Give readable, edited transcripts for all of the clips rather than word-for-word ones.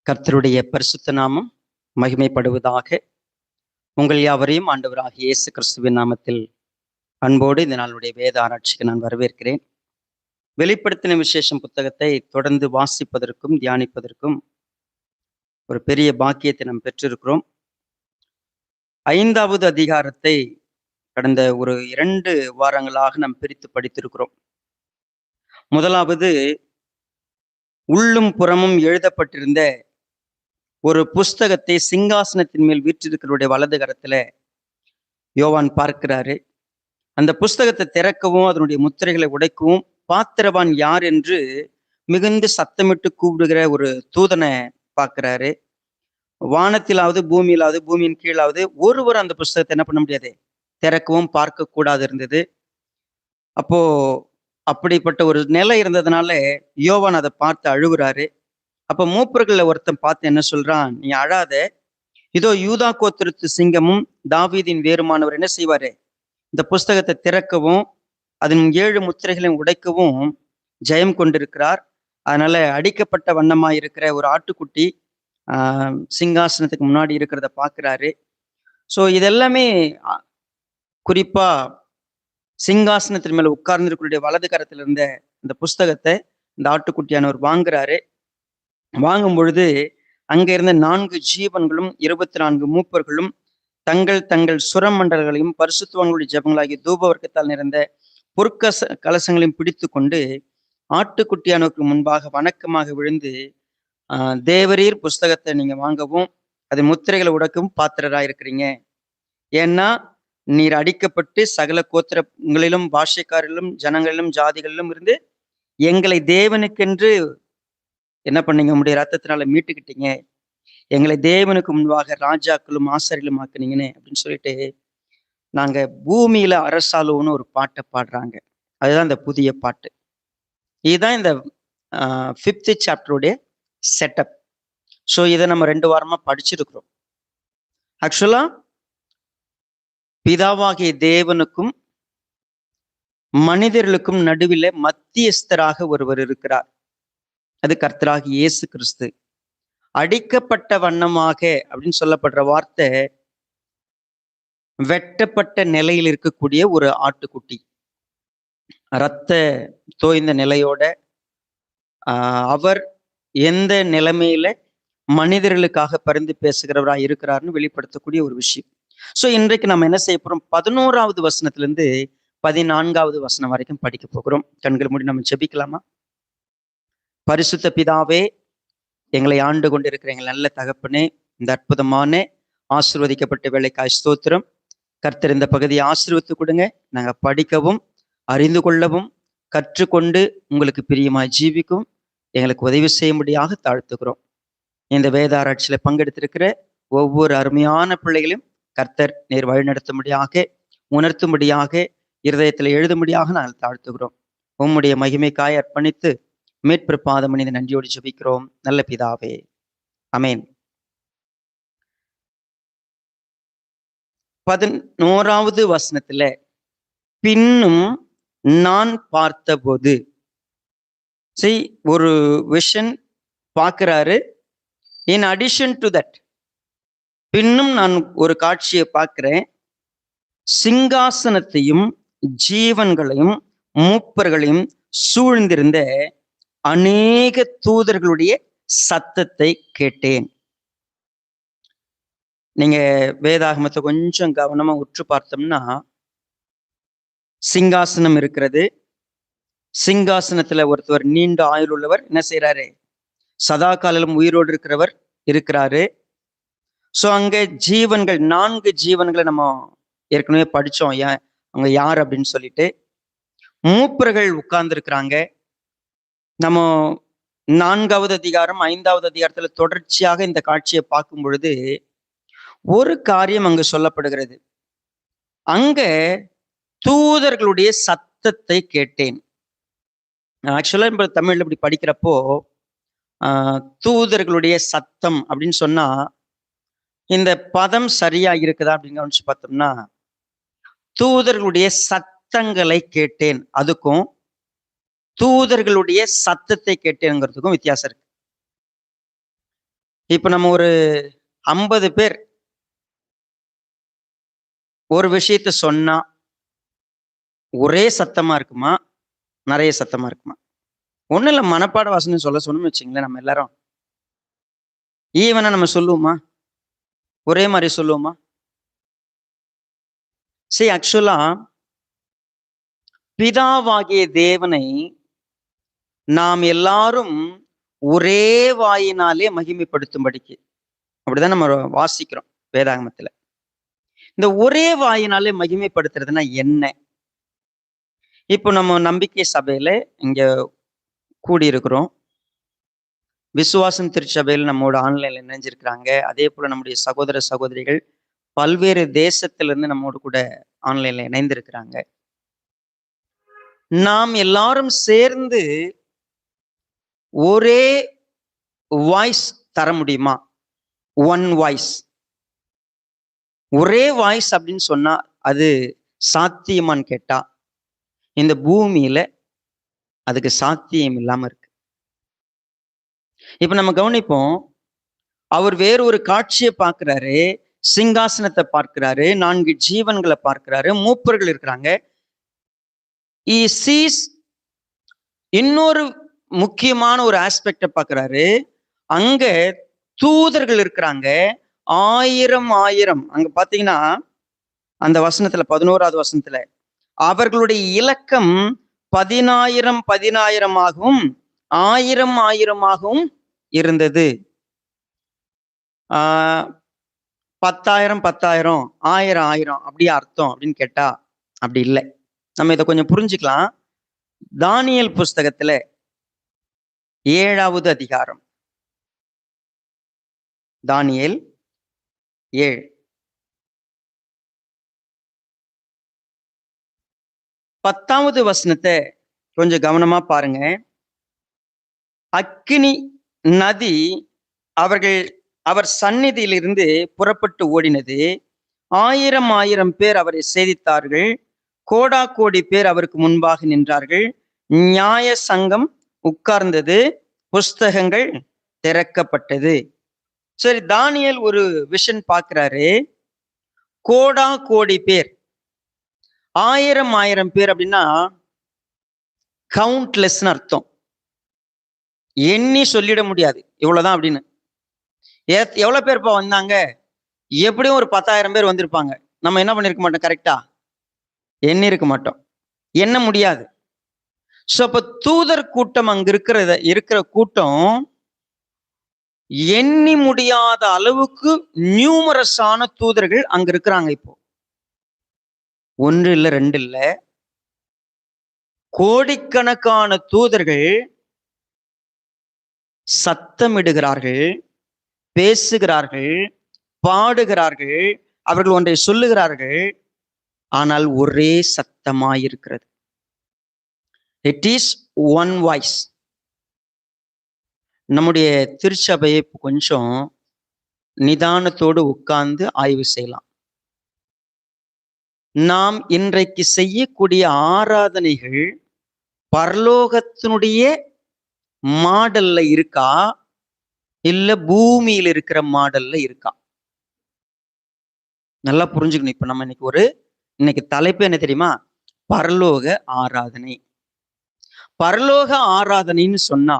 கர்த்தருடைய பரிசுத்த நாமம் மகிமைப்படுவதாக. உங்கள் யாவரையும் ஆண்டவராகிய இயேசு கிறிஸ்துவின் நாமத்தில் அன்போடு இந்த நாளுடைய வேத ஆராய்ச்சிக்கு நான் வரவேற்கிறேன். வெளிப்படுத்தின விசேஷம் புத்தகத்தை தொடர்ந்து வாசிப்பதற்கும் தியானிப்பதற்கும் ஒரு பெரிய பாக்கியத்தை நாம் பெற்றிருக்கிறோம். 5வது அதிகாரத்தை கடந்த ஒரு 2 வாரங்களாக நாம் பிரித்து படித்திருக்கிறோம். முதலாவது, உள்ளும் புறமும் எழுதப்பட்டிருந்த ஒரு புஸ்தகத்தை சிங்காசனத்தின் மேல் வீற்றிருக்கிறவருடைய வலது கரத்துல யோவான் பார்க்கிறாரு. அந்த புஸ்தகத்தை திறக்கவும் அதனுடைய முத்திரைகளை உடைக்கவும் பாத்திரவான் யார் என்று மிகுந்த சத்தமிட்டு கூப்பிடுகிற ஒரு தூதனை பார்க்கிறாரு. வானத்திலாவது பூமியிலாவது பூமியின் கீழாவது ஒருவர் அந்த புஸ்தகத்தை என்ன பண்ண முடியாது, திறக்கவும் பார்க்க கூடாது இருந்தது. அப்போ அப்படிப்பட்ட ஒரு நிலை இருந்ததுனால யோவான் அதை பார்த்து அழுகுறாரு. அப்ப மூப்பர்கள்ல ஒருத்தன் பார்த்து என்ன சொல்றான், நீ அழாத, இதோ யூதா கோத்திரத்து சிங்கமும் தாவீதின் வேறுமானவர் என்ன செய்வாரு, இந்த புஸ்தகத்தை திறக்கவும் அதன் 7 முத்திரைகளையும் உடைக்கவும் ஜெயம் கொண்டிருக்கிறார். அதனால அடிக்கப்பட்ட வண்ணமா இருக்கிற ஒரு ஆட்டுக்குட்டி சிங்காசனத்துக்கு முன்னாடி இருக்கிறத பார்க்கிறாரு. ஸோ இதெல்லாமே குறிப்பா சிங்காசனத்தின் மேல உட்கார்ந்துருக்கூடிய வலது கரத்துல இருந்த இந்த புஸ்தகத்தை இந்த ஆட்டுக்குட்டியானவர் வாங்குறாரு. வாங்கும் பொழுது அங்க இருந்த 4 ஜீவன்களும் 24 மூப்பர்களும் தங்கள் தங்கள் சுரமண்டல்களையும் பரிசுத்தவான்களுடைய ஜெபங்களாகிய தூபவர்க்கத்தால் நிறைந்த கலசங்களையும் பிடித்து கொண்டு ஆட்டுக்குட்டியானவருக்கு முன்பாக வணக்கமாக விழுந்து, தேவரீர் புஸ்தகத்தை நீங்க வாங்கவும் அது முத்திரைகளை உடைக்கவும் பாத்திரராயிருக்கிறீங்க. ஏன்னா நீர் அடிக்கப்பட்டு சகல கோத்திரங்களிலும் பாஷைக்காரிலும் ஜனங்களிலும் ஜாதிகளிலும் இருந்து எங்களை தேவனுக்கென்று என்ன பண்ணீங்க, உங்களுடைய ரத்தத்தினால மீட்டுக்கிட்டீங்க, எங்களை தேவனுக்கு முன்பாக ராஜாக்களும் ஆசாரிகளும் ஆக்குனீங்கன்னு அப்படின்னு சொல்லிட்டு நாங்க பூமியில அரசாளுவோன்னு ஒரு பாட்டை பாடுறாங்க. அதுதான் இந்த புதிய பாட்டு. இதுதான் இந்த 5th சாப்டருடைய செட்டப். ஸோ இதை நம்ம 2 வாரமா படிச்சிருக்கிறோம். ஆக்சுவலா பிதாவாகிய தேவனுக்கும் மனிதர்களுக்கும் நடுவில் மத்தியஸ்தராக ஒருவர் இருக்கிறார். அது கர்த்தராகிய இயேசு கிறிஸ்து. அடிக்கப்பட்ட வண்ணமாக அப்படின்னு சொல்லப்படுற வார்த்தை வெட்டப்பட்ட நிலையில் இருக்கக்கூடிய ஒரு ஆட்டுக்குட்டி, இரத்த தோய்ந்த நிலையோட அவர் எந்த நிலைமையில மனிதர்களுக்காக பரிந்து பேசுகிறவராக இருக்கிறார்னு வெளிப்படுத்தக்கூடிய ஒரு விஷயம். ஸோ இன்றைக்கு நம்ம என்ன செய்ய போறோம், 11வது வசனத்திலிருந்து 14வது வசனம் வரைக்கும் படிக்க போகிறோம். கண்கள் மூடி நம்ம ஜெபிக்கலாமா? பரிசுத்த பிதாவே, எங்களை ஆண்டு கொண்டிருக்கிற எங்கள் நல்ல தகப்பனே, இந்த அற்புதமான ஆசீர்வதிக்கப்பட்ட வேலைக்காய் ஸ்தோத்திரம். கர்த்தர் இந்த பகுதியை ஆசீர்வதித்து கொடுங்க. நாங்கள் படிக்கவும் அறிந்து கொள்ளவும் கற்றுக்கொண்டு உங்களுக்கு பிரியமாய் ஜீவிக்கும் எங்களுக்கு உதவி செய்யும்படியாக தாழ்த்துக்கிறோம். இந்த வேத ஆராய்ச்சியில பங்கெடுத்திருக்கிற ஒவ்வொரு அருமையான பிள்ளைகளையும் கர்த்தர் நேர் வழிநடத்தும்படியாக, உணர்த்தும்படியாக, இருதயத்தில் எழுதும்படியாக நாங்கள் தாழ்த்துகிறோம். உம்முடைய மகிமைக்காய் அர்ப்பணித்து மீட்பு பாதம் இந்த நன்றியோடு ஜெபிக்கிறோம் நல்ல பிதாவே, ஆமென். 11வது வசனத்துல பின்னும் நான் பார்த்தபோது ஒரு விஷன் பார்க்கிறாரு. இன் அடிஷன் டு தட், பின்னும் நான் ஒரு காட்சியை பார்க்கிறேன். சிங்காசனத்தையும் ஜீவன்களையும் மூப்பர்களையும் சூழ்ந்திருந்த அநேக தூதர்களுடைய சத்தத்தை கேட்டேன். நீங்க வேதாகமத்தை கொஞ்சம் கவனமா உற்று பார்த்தோம்னா, சிங்காசனம் இருக்கிறது. சிங்காசனத்துல ஒருத்தவர் நீண்ட ஆயுள் உள்ளவர் என்ன செய்யறாரு, சதா காலம் உயிரோடு இருக்கிறவர் இருக்கிறாரு. ஸோ அங்க ஜீவன்கள் 4 ஜீவன்களை நம்ம ஏற்கனவே படிச்சோம், அவங்க யார் அப்படின்னு சொல்லிட்டு. மூப்பர்கள் உட்கார்ந்து இருக்கிறாங்க. நம்ம 4வது அதிகாரம் 5வது அதிகாரத்துல தொடர்ச்சியாக இந்த காட்சியை பார்க்கும் பொழுது ஒரு காரியம் அங்கு சொல்லப்படுகிறது. அங்க தூதர்களுடைய சத்தத்தை கேட்டேன். ஆக்சுவலா இப்ப தமிழ்ல இப்படி படிக்கிறப்போ தூதர்களுடைய சத்தம் அப்படின்னு சொன்னா இந்த பதம் சரியா இருக்குதா அப்படின்னு கவனிச்சு பார்த்தோம்னா, தூதர்களுடைய சத்தங்களை கேட்டேன் அதுக்கும் தூதர்களுடைய சத்தத்தை கேட்டேங்கிறதுக்கும் வித்தியாசம் இருக்கு. இப்ப நம்ம ஒரு 50 பேர் ஒரு விஷயத்த சொன்னா ஒரே சத்தமா இருக்குமா? நிறைய சத்தமா இருக்குமா? ஒண்ணும் இல்ல, மனப்பாட வசனம் சொல்ல சொன்னோம்னு வச்சுங்களேன், நம்ம எல்லாரும் ஈவனா நம்ம சொல்லுவோமா? ஒரே மாதிரி சொல்லுவோமா? சரி, ஆக்சுவலா பிதாவாகிய தேவனை நாம் எல்லாரும் ஒரே வாயினாலே மகிமைப்படுத்தும்படிக்கு, அப்படிதான் நம்ம வாசிக்கிறோம் வேதாகமத்துல. இந்த ஒரே வாயினாலே மகிமைப்படுத்துறதுன்னா என்ன? இப்போ நம்ம நம்பிக்கை சபையில இங்க கூடியிருக்கிறோம். விசுவாசம் திருச்சபையில் நம்மோட ஆன்லைன்ல இணைஞ்சிருக்கிறாங்க. அதே போல நம்முடைய சகோதர சகோதரிகள் பல்வேறு தேசத்திலிருந்து நம்மோடு கூட ஆன்லைன்ல இணைந்திருக்கிறாங்க. நாம் எல்லாரும் சேர்ந்து ஒரே வாய்ஸ் தர முடியுமா? ஒன் வாய்ஸ், ஒரே வாய்ஸ் அப்படின்னு சொன்னா அது சாத்தியமான்னு கேட்டா இந்த பூமியில அதுக்கு சாத்தியம் இல்லாம இருக்கு. இப்ப நம்ம கவனிப்போம், அவர் வேறு ஒரு காட்சியை பார்க்கிறாரு, சிங்காசனத்தை பார்க்கிறாரு, 4 ஜீவன்களை பார்க்கிறாரு, மூப்பர்கள் இருக்கிறாங்க. He sees இன்னொரு முக்கியமான ஒரு ஆஸ்பெக்ட பார்க்கிறாரு. அங்க தூதர்கள் இருக்கிறாங்க, 1000 அங்க பாத்தீங்கன்னா அந்த வசனத்துல 11வது வசனத்துல அவர்களுடைய இலக்கம் 10,000 10,000 இருந்தது. 10,000 10,000 1000 அப்படியே அர்த்தம் அப்படின்னு கேட்டா அப்படி இல்லை. நம்ம இதை கொஞ்சம் புரிஞ்சுக்கலாம். தானியேல் புஸ்தகத்துல 7வது அதிகாரம், தானியேல் 7 10வது வசனத்தை கொஞ்சம் கவனமா பாருங்க. அக்கினி நதி அவர் சந்நிதியிலிருந்து புறப்பட்டு ஓடினது. 1000 பேர் அவரை சேதித்தார்கள். கோடா கோடி பேர் அவருக்கு முன்பாக நின்றார்கள். நியாய சங்கம் உட்கார்ந்தது, புஸ்தகங்கள் திறக்கப்பட்டது. சரி, தானியேல் ஒரு விஷன் பார்க்கிறாரு. கோடா கோடி பேர், 1000 பேர் அப்படின்னா கவுண்ட்லெஸ்ன்னு அர்த்தம். எண்ணி சொல்லிட முடியாது இவ்வளவுதான் அப்படின்னு. எவ்வளவு பேர் வந்தாங்க? எப்படியும் ஒரு 10,000 பேர் வந்திருப்பாங்க. நம்ம என்ன பண்ணிருக்க மாட்டோம், கரெக்டா எண்ணி இருக்க மாட்டோம், எண்ண முடியாது. சோ அப்ப தூதர் கூட்டம் அங்க இருக்கிற கூட்டம் எண்ணி முடியாத அளவுக்கு நியூமரஸான தூதர்கள் அங்க இருக்கிறாங்க. இப்போ 1 இல்ல 2 இல்ல, கோடிக்கணக்கான தூதர்கள் சத்தமிடுகிறார்கள், பேசுகிறார்கள், பாடுகிறார்கள், அவர்கள் ஒன்றை சொல்லுகிறார்கள். ஆனால் ஒரே சத்தமாயிருக்கிறது. It is one voice. நம்முடைய திருச்சபையை கொஞ்சம் நிதானத்தோடு உட்கார்ந்து ஆய்வு செய்யலாம். நாம் இன்றைக்கு செய்யக்கூடிய ஆராதனைகள் பரலோகத்தினுடைய மாடல்ல இருக்கா, இல்ல பூமியில் இருக்கிற மாடல்ல இருக்கா? நல்லா புரிஞ்சுக்கணும். இப்ப நம்ம இன்னைக்கு தலைப்பு என்ன தெரியுமா? பரலோக ஆராதனை. பரலோக ஆராதனைன்னு சொன்னா,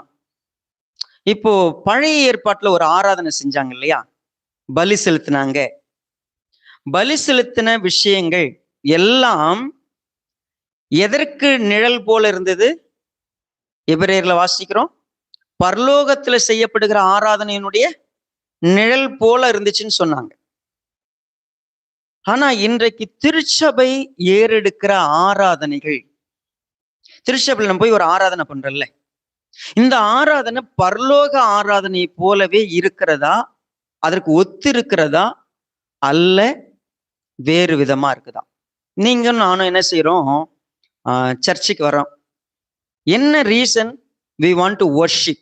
இப்போ பழைய ஏற்பாட்டுல ஒரு ஆராதனை செஞ்சாங்க இல்லையா? பலி செலுத்தினாங்க. பலி செலுத்தின விஷயங்கள் எல்லாம் எதற்கு நிழல் போல இருந்தது? எபிரேயர்ல வாசிக்கிறோம், பரலோகத்துல செய்யப்படுகிற ஆராதனையினுடைய நிழல் போல இருந்துச்சுன்னு சொன்னாங்க. ஆனா இன்றைக்கு திருச்சபை ஏறெடுக்கிற ஆராதனைகள், திருச்சபையில் நம்ம போய் ஒரு ஆராதனை பண்றோம்ல, இந்த ஆராதனை பரலோக ஆராதனை போலவே இருக்கிறதா, அதற்கு ஒத்து இருக்கிறதா, அல்ல வேறு விதமா இருக்குதா? நீங்க நானும் என்ன செய்யறோம்? சர்ச்சுக்கு வரோம். என்ன reason? we want to worship.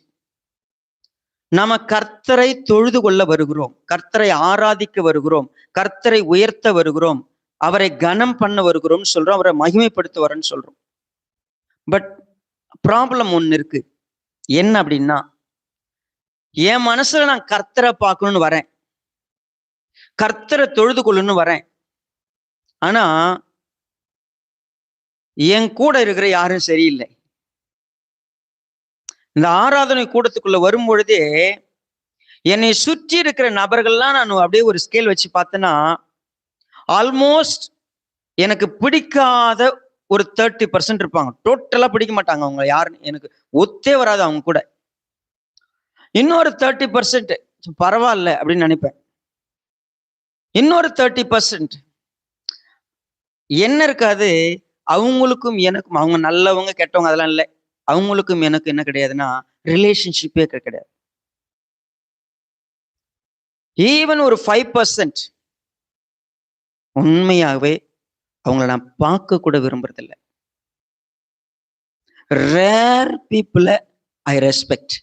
நாம கர்த்தரை தொழுது கொள்ள வருகிறோம், கர்த்தரை ஆராதிக்க வருகிறோம், கர்த்தரை உயர்த்த வருகிறோம், அவரை கனம் பண்ண வருகிறோம் சொல்றோம், அவரை மகிமைப்படுத்த வரேன்னு சொல்றோம். பட் ப்ராப்ளம் ஒண்ணு இருக்கு. என்ன அப்படின்னா, என் மனசுல நான் கர்த்தரை பார்க்கணும்னு வரேன், கர்த்தரை தொழுது கொள்ளணும்னு வரேன். ஆனா என் கூட இருக்கிற யாரும் சரியில்லை. இந்த ஆராதனை கூடத்துக்குள்ள வரும் பொழுதே என்னை சுற்றி இருக்கிற நபர்கள்லாம் நான் அப்படியே ஒரு ஸ்கேல் வச்சு பார்த்தேன்னா, ஆல்மோஸ்ட் எனக்கு பிடிக்காத ஒரு 30% இருப்பாங்க. டோட்டலா பிடிக்க மாட்டாங்க. அவங்க யாருன்னு எனக்கு ஒத்தே வராது அவங்க கூட. இன்னொரு 30% பரவாயில்ல அப்படின்னு நினைப்பேன். இன்னொரு 30% என்ன இருக்காது, அவங்களுக்கும் எனக்கும், அவங்க நல்லவங்க கெட்டவங்க அதெல்லாம் இல்லை, அவங்களுக்கும் எனக்கு என்ன கிடையாதுன்னா ரிலேஷன்ஷிப்பே கிடையாது. ஈவன் ஒரு 5% உண்மையாகவே அவங்கள நான் பார்க்க கூட விரும்புறதில்லை. ரேர் பீப்புளை ஐ ரெஸ்பெக்ட்.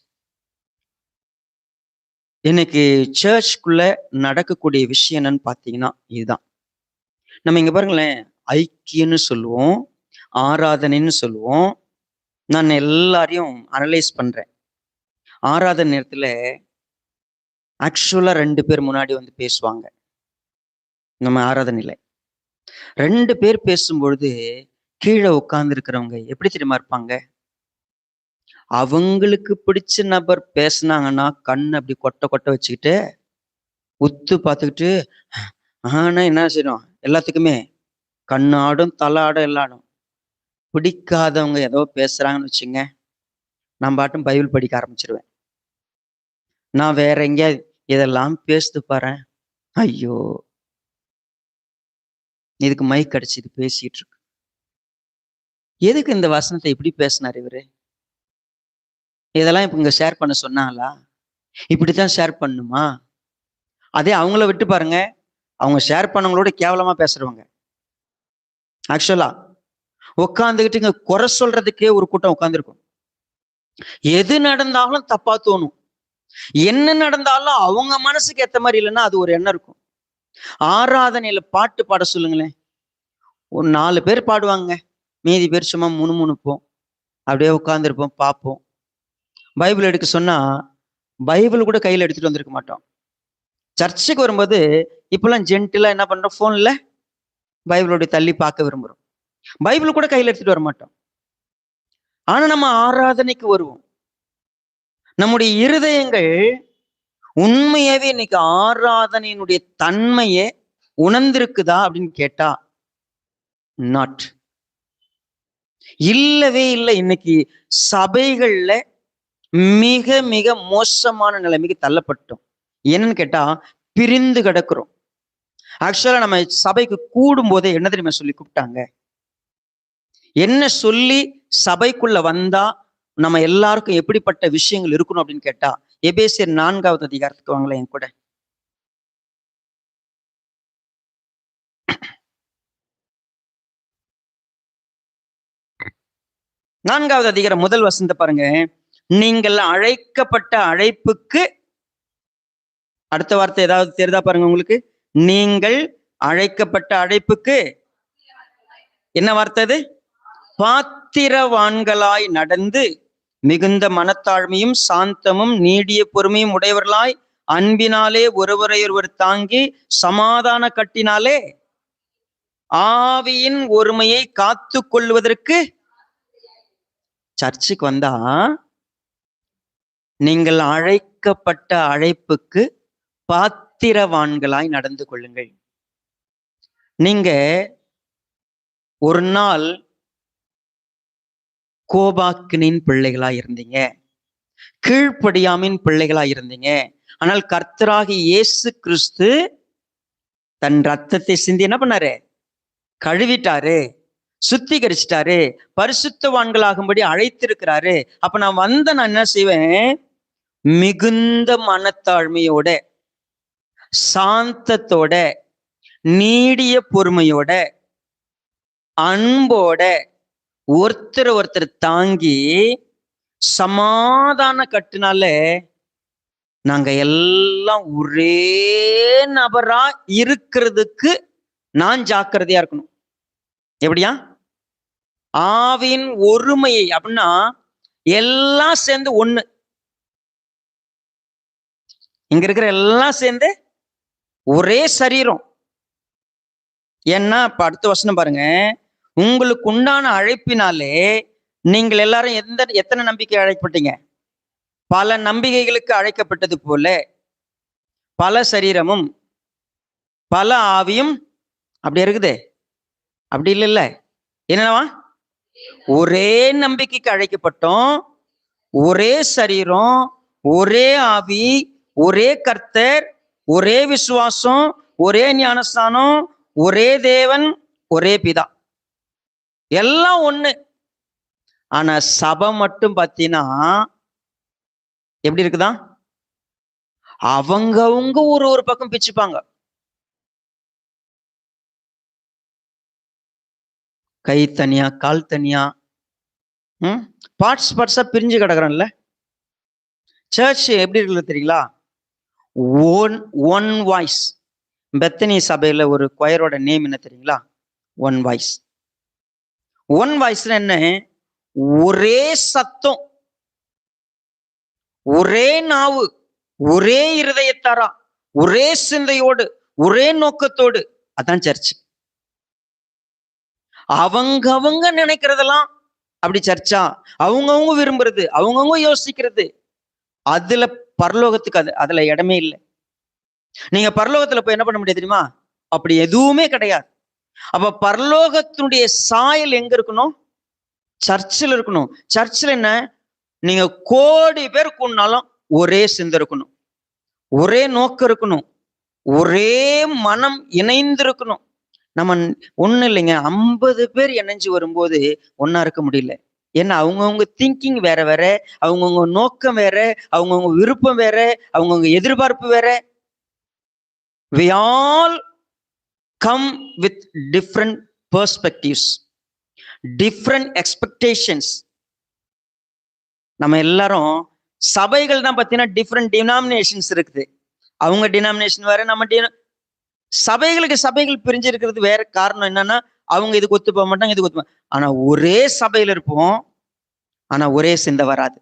இன்னைக்கு சர்ச்சுக்குள்ள நடக்கக்கூடிய விஷயம் என்னன்னு பார்த்தீங்கன்னா இதுதான். நம்ம இங்க பாருங்களேன், ஐக்கியன்னு சொல்லுவோம், ஆராதனைன்னு சொல்லுவோம். நான் எல்லாரையும் அனலைஸ் பண்றேன். ஆராதனை நேரத்துல ஆக்சுவலா 2 பேர் முன்னாடி வந்து பேசுவாங்க. நம்ம ஆராதனையில 2 பேர் பேசும்பொழுது கீழே உட்கார்ந்து இருக்கிறவங்க எப்படி தெரியுமா இருப்பாங்க? அவங்களுக்கு பிடிச்ச நபர் பேசுனாங்கன்னா கண் அப்படி கொட்டை கொட்டை வச்சுக்கிட்டு உத்து பார்த்துக்கிட்டு ஆனா என்ன செய்யணும், எல்லாத்துக்குமே கண்ணாடும் தலை ஆடும் எல்லாம் ஆடும். பிடிக்காதவங்க ஏதோ பேசுறாங்கன்னு வச்சுங்க, நான் பாட்டும் பைபிள் படிக்க ஆரம்பிச்சிருவேன். நான் வேற எங்கேயாவது இதெல்லாம் பேசுது பாரு, ஐயோ இதுக்கு மைக் அடிச்சு இது பேசிட்டு இருக்கு, எதுக்கு இந்த வசனத்தை இப்படி பேசினார் இவரு, இதெல்லாம் இப்ப இங்க ஷேர் பண்ண சொன்னாங்களா, இப்படித்தான் ஷேர் பண்ணுமா? அதே அவங்கள விட்டு பாருங்க, அவங்க ஷேர் பண்ணவங்களோட கேவலமா பேசுறவங்க. ஆக்சுவலா உட்காந்துக்கிட்டு இங்க குறை சொல்றதுக்கே ஒரு கூட்டம் உட்காந்துருக்கும். எது நடந்தாலும் தப்பா தோணும். என்ன நடந்தாலும் அவங்க மனசுக்கு ஏத்த மாதிரி இல்லைன்னா அது ஒரு எண்ணம் இருக்கும். ஆராதனையில பாட்டு பாட சொல்லுங்களேன், ஒரு 4 பேர் பாடுவாங்க, மீதி பேர் சும்மா முணுமுணுப்போம், அப்படியே உட்காந்துருப்போம், பார்ப்போம். பைபிள் எடுக்க சொன்னா பைபிள் கூட கையில எடுத்துட்டு வந்திருக்க மாட்டோம். சர்ச்சுக்கு வரும்போது இப்பெல்லாம் ஜென்டிலா என்ன பண்றோம், போன்ல பைபிளோட தள்ளி பார்க்க விரும்புறோம். பைபிள் கூட கையில எடுத்துட்டு வர மாட்டோம். ஆனா நம்ம ஆராதனைக்கு வருவோம். நம்முடைய இருதயங்கள் உண்மையாவே இன்னைக்கு ஆராதனையினுடைய தன்மையை உணர்ந்திருக்குதா அப்படின்னு கேட்டா நாட், இல்லவே இல்லை. இன்னைக்கு சபைகள்ல மிக மிக மோசமான நிலைமைக்கு தள்ளப்பட்டோம். என்னன்னு கேட்டா பிரிந்து கிடக்கிறோம். ஆக்சுவலா நம்ம சபைக்கு கூடும் போதே என்ன தெரியுமா சொல்லி கூப்பிட்டாங்க, என்ன சொல்லி சபைக்குள்ள வந்தா நம்ம எல்லாருக்கும் எப்படிப்பட்ட விஷயங்கள் இருக்கணும் அப்படின்னு கேட்டா, எபேசியர் 4வது அதிகாரத்துக்கு வாங்கல என் கூட. 4வது அதிகாரம் முதல் வசனத்தை பாருங்க. நீங்கள் அழைக்கப்பட்ட அழைப்புக்கு, அடுத்த வார்த்தை ஏதாவது தெரியுதா பாருங்க உங்களுக்கு. நீங்கள் அழைக்கப்பட்ட அழைப்புக்கு என்ன வார்த்தை அது? பாத்திரவான்களாய் நடந்து மிகுந்த மனத்தாழ்மையும் சாந்தமும் நீடிய பொறுமையும் உடையவர்களாய் அன்பினாலே ஒருவரையொருவர் தாங்கி சமாதான கட்டினாலே ஆவியின் ஒருமையை காத்து கொள்வதற்கு. சர்ச்சுக்கு வந்தா நீங்கள் அழைக்கப்பட்ட அழைப்புக்கு பாத்திரவான்களாய் நடந்து கொள்ளுங்கள். நீங்க ஒரு நாள் கோபாக்கினின் பிள்ளைகளா இருந்தீங்க, கீழ்ப்படியாமின் பிள்ளைகளா இருந்தீங்க. ஆனால் கர்த்தராகி இயேசு கிறிஸ்து தன் ரத்தத்தை சிந்தி என்ன பண்ணாரு, கழுவிட்டாரு, சுத்திகரிச்சிட்டாரு, பரிசுத்தவான்களாகும்படி அழைத்திருக்கிறாரு. அப்ப நான் என்ன செய்வேன், மிகுந்த மனத்தாழ்மையோட, சாந்தத்தோட, நீடிய பொறுமையோட, அன்போட ஒருத்தர் தாங்கி சமாதான கட்டுனால நாங்க எல்லாம் ஒரே நபரா இருக்கிறதுக்கு நான் ஜாக்கிரதையா இருக்கணும். எப்படியா? ஆவின் ஒருமையை அப்படின்னா எல்லாம் சேர்ந்து ஒண்ணு. இங்க இருக்கிற எல்லாம் சேர்ந்து ஒரே சரீரம். ஏன்னா இப்ப அடுத்த வசனம் பாருங்க, உங்களுக்கு உண்டான அழைப்பினாலே நீங்கள் எல்லாரும் எத்தனை நம்பிக்கை அழைக்கப்பட்டீங்க? பல நம்பிக்கைகளுக்கு அழைக்கப்பட்டது போல பல சரீரமும் பல ஆவியும் அப்படி இருக்குது. அப்படி இல்ல, என்னவா? ஒரே நம்பிக்கைக்கு அழைக்கப்பட்டோம், ஒரே சரீரம், ஒரே ஆவி, ஒரே கர்த்தர், ஒரே விசுவாசம், ஒரே ஞானஸ்தானம், ஒரே தேவன், ஒரே பிதா, எல்லாம் ஒண்ணு. ஆனா சபை மட்டும் பார்த்தீங்கன்னா எப்படி இருக்குதா? அவங்கவுங்க ஒரு பக்கம் பிச்சுப்பாங்க. கை தனியா, கால் தனியா, பார்ட்ஸ் பார்ட்ஸா பிரிஞ்சு கிடக்குறோம்ல. சர்ச் எப்படி இருக்குது தெரியுங்களா? One voice. பெத்தனி சபையில ஒரு கொயரோட நேம் என்ன தெரியுங்களா? One voice. ஒன் வாய்ஸ்ல என்ன? ஒரே சத்தம், ஒரே நாவு, ஒரே இருதயத்தாரா, ஒரே சிந்தையோடு, ஒரே நோக்கத்தோடு. அதான் சர்ச். அவங்க நினைக்கிறதெல்லாம் அப்படி சர்ச்சா? அவங்கவுங்க விரும்புறது, அவங்கவுங்க யோசிக்கிறது, அதுல பரலோகத்துக்கு அதுல இடமே இல்லை. நீங்க பரலோகத்துல போய் என்ன பண்ண முடியாது தெரியுமா? அப்படி எதுவுமே கிடையாது. அப்ப பரலோகத்தினுடைய சாயல் எங்க இருக்கணும்? சர்ச்சில் இருக்கணும். சர்ச்சில் என்ன? நீங்க கோடி பேர் கூடினாலும் ஒரே சிந்தை இருக்கணும், ஒரே நோக்கம் இருக்கணும், ஒரே மனம் இணைந்து இருக்கணும். நம்ம ஒண்ணு இல்லைங்க, 50 பேர் இணைஞ்சு வரும்போது ஒன்னா இருக்க முடியல. ஏன்னா அவங்கவுங்க திங்கிங் வேற வேற, அவங்கவுங்க நோக்கம் வேற, அவங்கவுங்க விருப்பம் வேற, அவங்கவுங்க எதிர்பார்ப்பு வேற. We all come with different perspectives, different expectations. நம்ம எல்லாரும் சபைகள் தான் பார்த்தீங்கன்னா டிஃப்ரெண்ட் டினாமினேஷன்ஸ் இருக்குது. அவங்க டினாமினேஷன் வேற, நம்ம சபைகள் பிரிஞ்சு இருக்கிறது வேற. காரணம் என்னன்னா அவங்க இதுக்கு ஒத்து போக மாட்டாங்க, இதுக்கு ஒத்து. ஆனா ஒரே சபையில இருப்போம், ஆனா ஒரே சிந்தை வராது.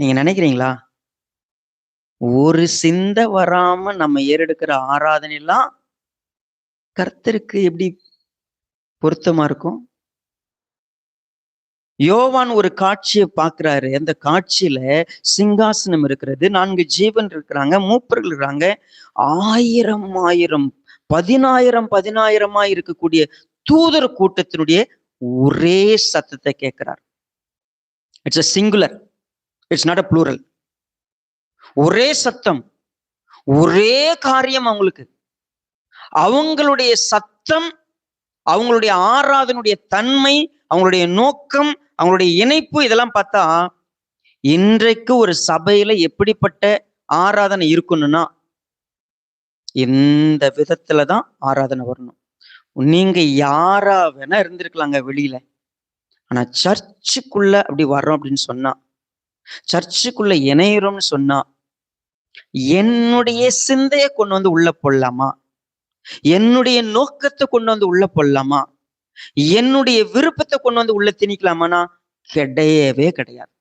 நீங்க நினைக்கிறீங்களா? ஒரு சிந்தை வராம நம்ம ஏறெடுக்கிற ஆராதனை எல்லாம் கர்த்தருக்கு எப்படி பொருத்தமா இருக்கும்? யோவான் ஒரு காட்சியை பார்க்கிறாரு. அந்த காட்சியில சிங்காசனம் இருக்கிறது, 4 ஜீவன் இருக்கிறாங்க, மூப்பர்கள் இருக்கிறாங்க, 1000 10,000 இருக்கக்கூடிய தூதர் கூட்டத்தினுடைய ஒரே சத்தத்தை கேட்கிறார். It's a singular, it's not a plural. ஒரே சத்தம், ஒரே காரியம். அவங்களுடைய சத்தம், அவங்களுடைய ஆராதனுடைய தன்மை, அவங்களுடைய நோக்கம், அவங்களுடைய இணைப்பு, இதெல்லாம் பார்த்தா இன்றைக்கு ஒரு சபையில எப்படிப்பட்ட ஆராதனை இருக்கணும்னா இந்த விதத்துலதான் ஆராதனை வரணும். நீங்க யாரா வேணா இருந்திருக்கலாங்க வெளியில, ஆனா சர்ச்சுக்குள்ள அப்படி வர்றோம் அப்படின்னு சொன்னா, சர்ச்சுக்குள்ள இணையறோம்னு சொன்னா, என்னுடைய சிந்தையை கொண்டு வந்து உள்ள போடலாமா? என்னுடைய நோக்கத்தை கொண்டு வந்து உள்ள போடலாமா? என்னுடைய விருப்பத்தை கொண்டு வந்து உள்ள திணிக்கலாமானா? கிடையவே கிடையாது.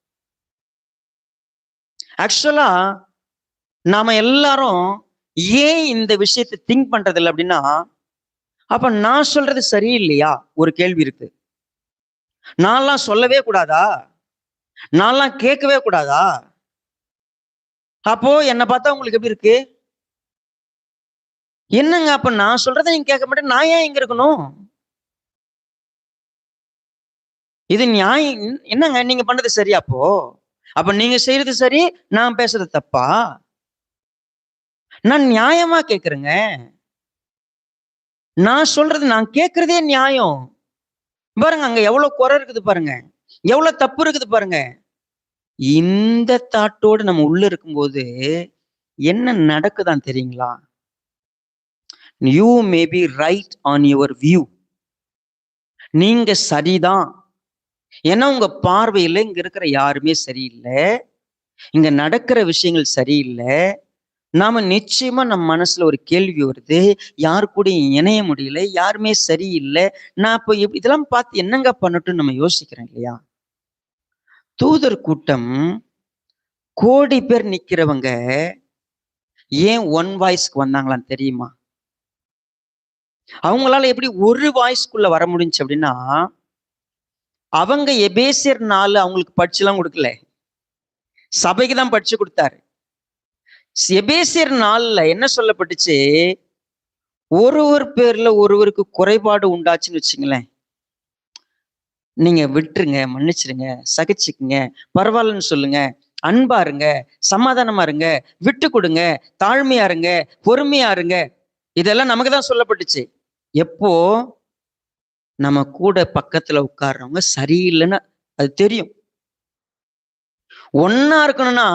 ஆக்சுவலா நாம எல்லாரும் ஏன் இந்த விஷயத்தை திங்க் பண்றது இல்லை அப்படின்னா, அப்ப நான் சொல்றது சரியில்லையா? ஒரு கேள்வி இருக்கு. நான்லாம் சொல்லவே கூடாதா? நான்லாம் கேட்கவே கூடாதா? அப்போ என்னை பார்த்தா உங்களுக்கு எப்படி இருக்கு? என்னங்க அப்ப நான் சொல்றதை நீங்க கேட்க மாட்டேன், நான் ஏன் இங்க இருக்கணும்? இது நியாயம் என்னங்க? நீங்க பண்றது சரியா? அப்ப நீங்க செய்யறது சரி, நான் பேசுறது தப்பா? நான் நியாயமா கேக்குறேங்க. நான் சொல்றது, நான் கேட்கறதே நியாயம். பாருங்க, அங்க எவ்வளவு குறை இருக்குது பாருங்க, எவ்வளவு தப்பு இருக்குது பாருங்க. இந்த தாட்டோடு நம்ம உள்ள இருக்கும்போது என்ன நடக்குதான் தெரியுங்களா? You may be right on your view. நீங்க சரிதான், ஏன்னா உங்க பார்வையில இங்க இருக்கிற யாருமே சரியில்லை, இங்க நடக்கிற விஷயங்கள் சரியில்லை. நாம நிச்சயமா நம்ம மனசுல ஒரு கேள்வி வருது, யாரு கூட இணைய முடியல, யாருமே சரியில்லை, நான் இப்ப இதெல்லாம் பார்த்து என்னங்க பண்ணட்டும் நம்ம யோசிக்கிறேன் இல்லையா? தூதர் கூட்டம் கோடி பேர் நிக்கிறவங்க ஏன் ஒன் வாய்ஸ்க்கு வந்தாங்களான்னு தெரியுமா? அவங்களால எப்படி ஒரு வாய்ஸ்க்குள்ள வர முடிஞ்சுச்சு அப்படின்னா, அவங்க எபேசியர் 4 அவங்களுக்கு படிச்சுலாம் கொடுக்கல, சபைக்கு தான் படிச்சு கொடுத்தாரு. எபேசியர் 4ல என்ன சொல்லப்பட்டுச்சு? ஒருவர் பேர்ல ஒருவருக்கு குறைபாடு உண்டாச்சுன்னு வச்சுங்களேன், நீங்க விட்டுருங்க, மன்னிச்சிருங்க, சகிச்சுக்குங்க, பரவாயில்லன்னு சொல்லுங்க, அன்பா இருங்க, சமாதானமா இருங்க, விட்டு கொடுங்க, தாழ்மையா இருங்க, பொறுமையா இருங்க. இதெல்லாம் நமக்கு தான் சொல்லப்பட்டுச்சு. எப்போ நம்ம கூட பக்கத்துல உட்கார்றவங்க சரியில்லைன்னு அது தெரியும். ஒன்னா இருக்கணும்னா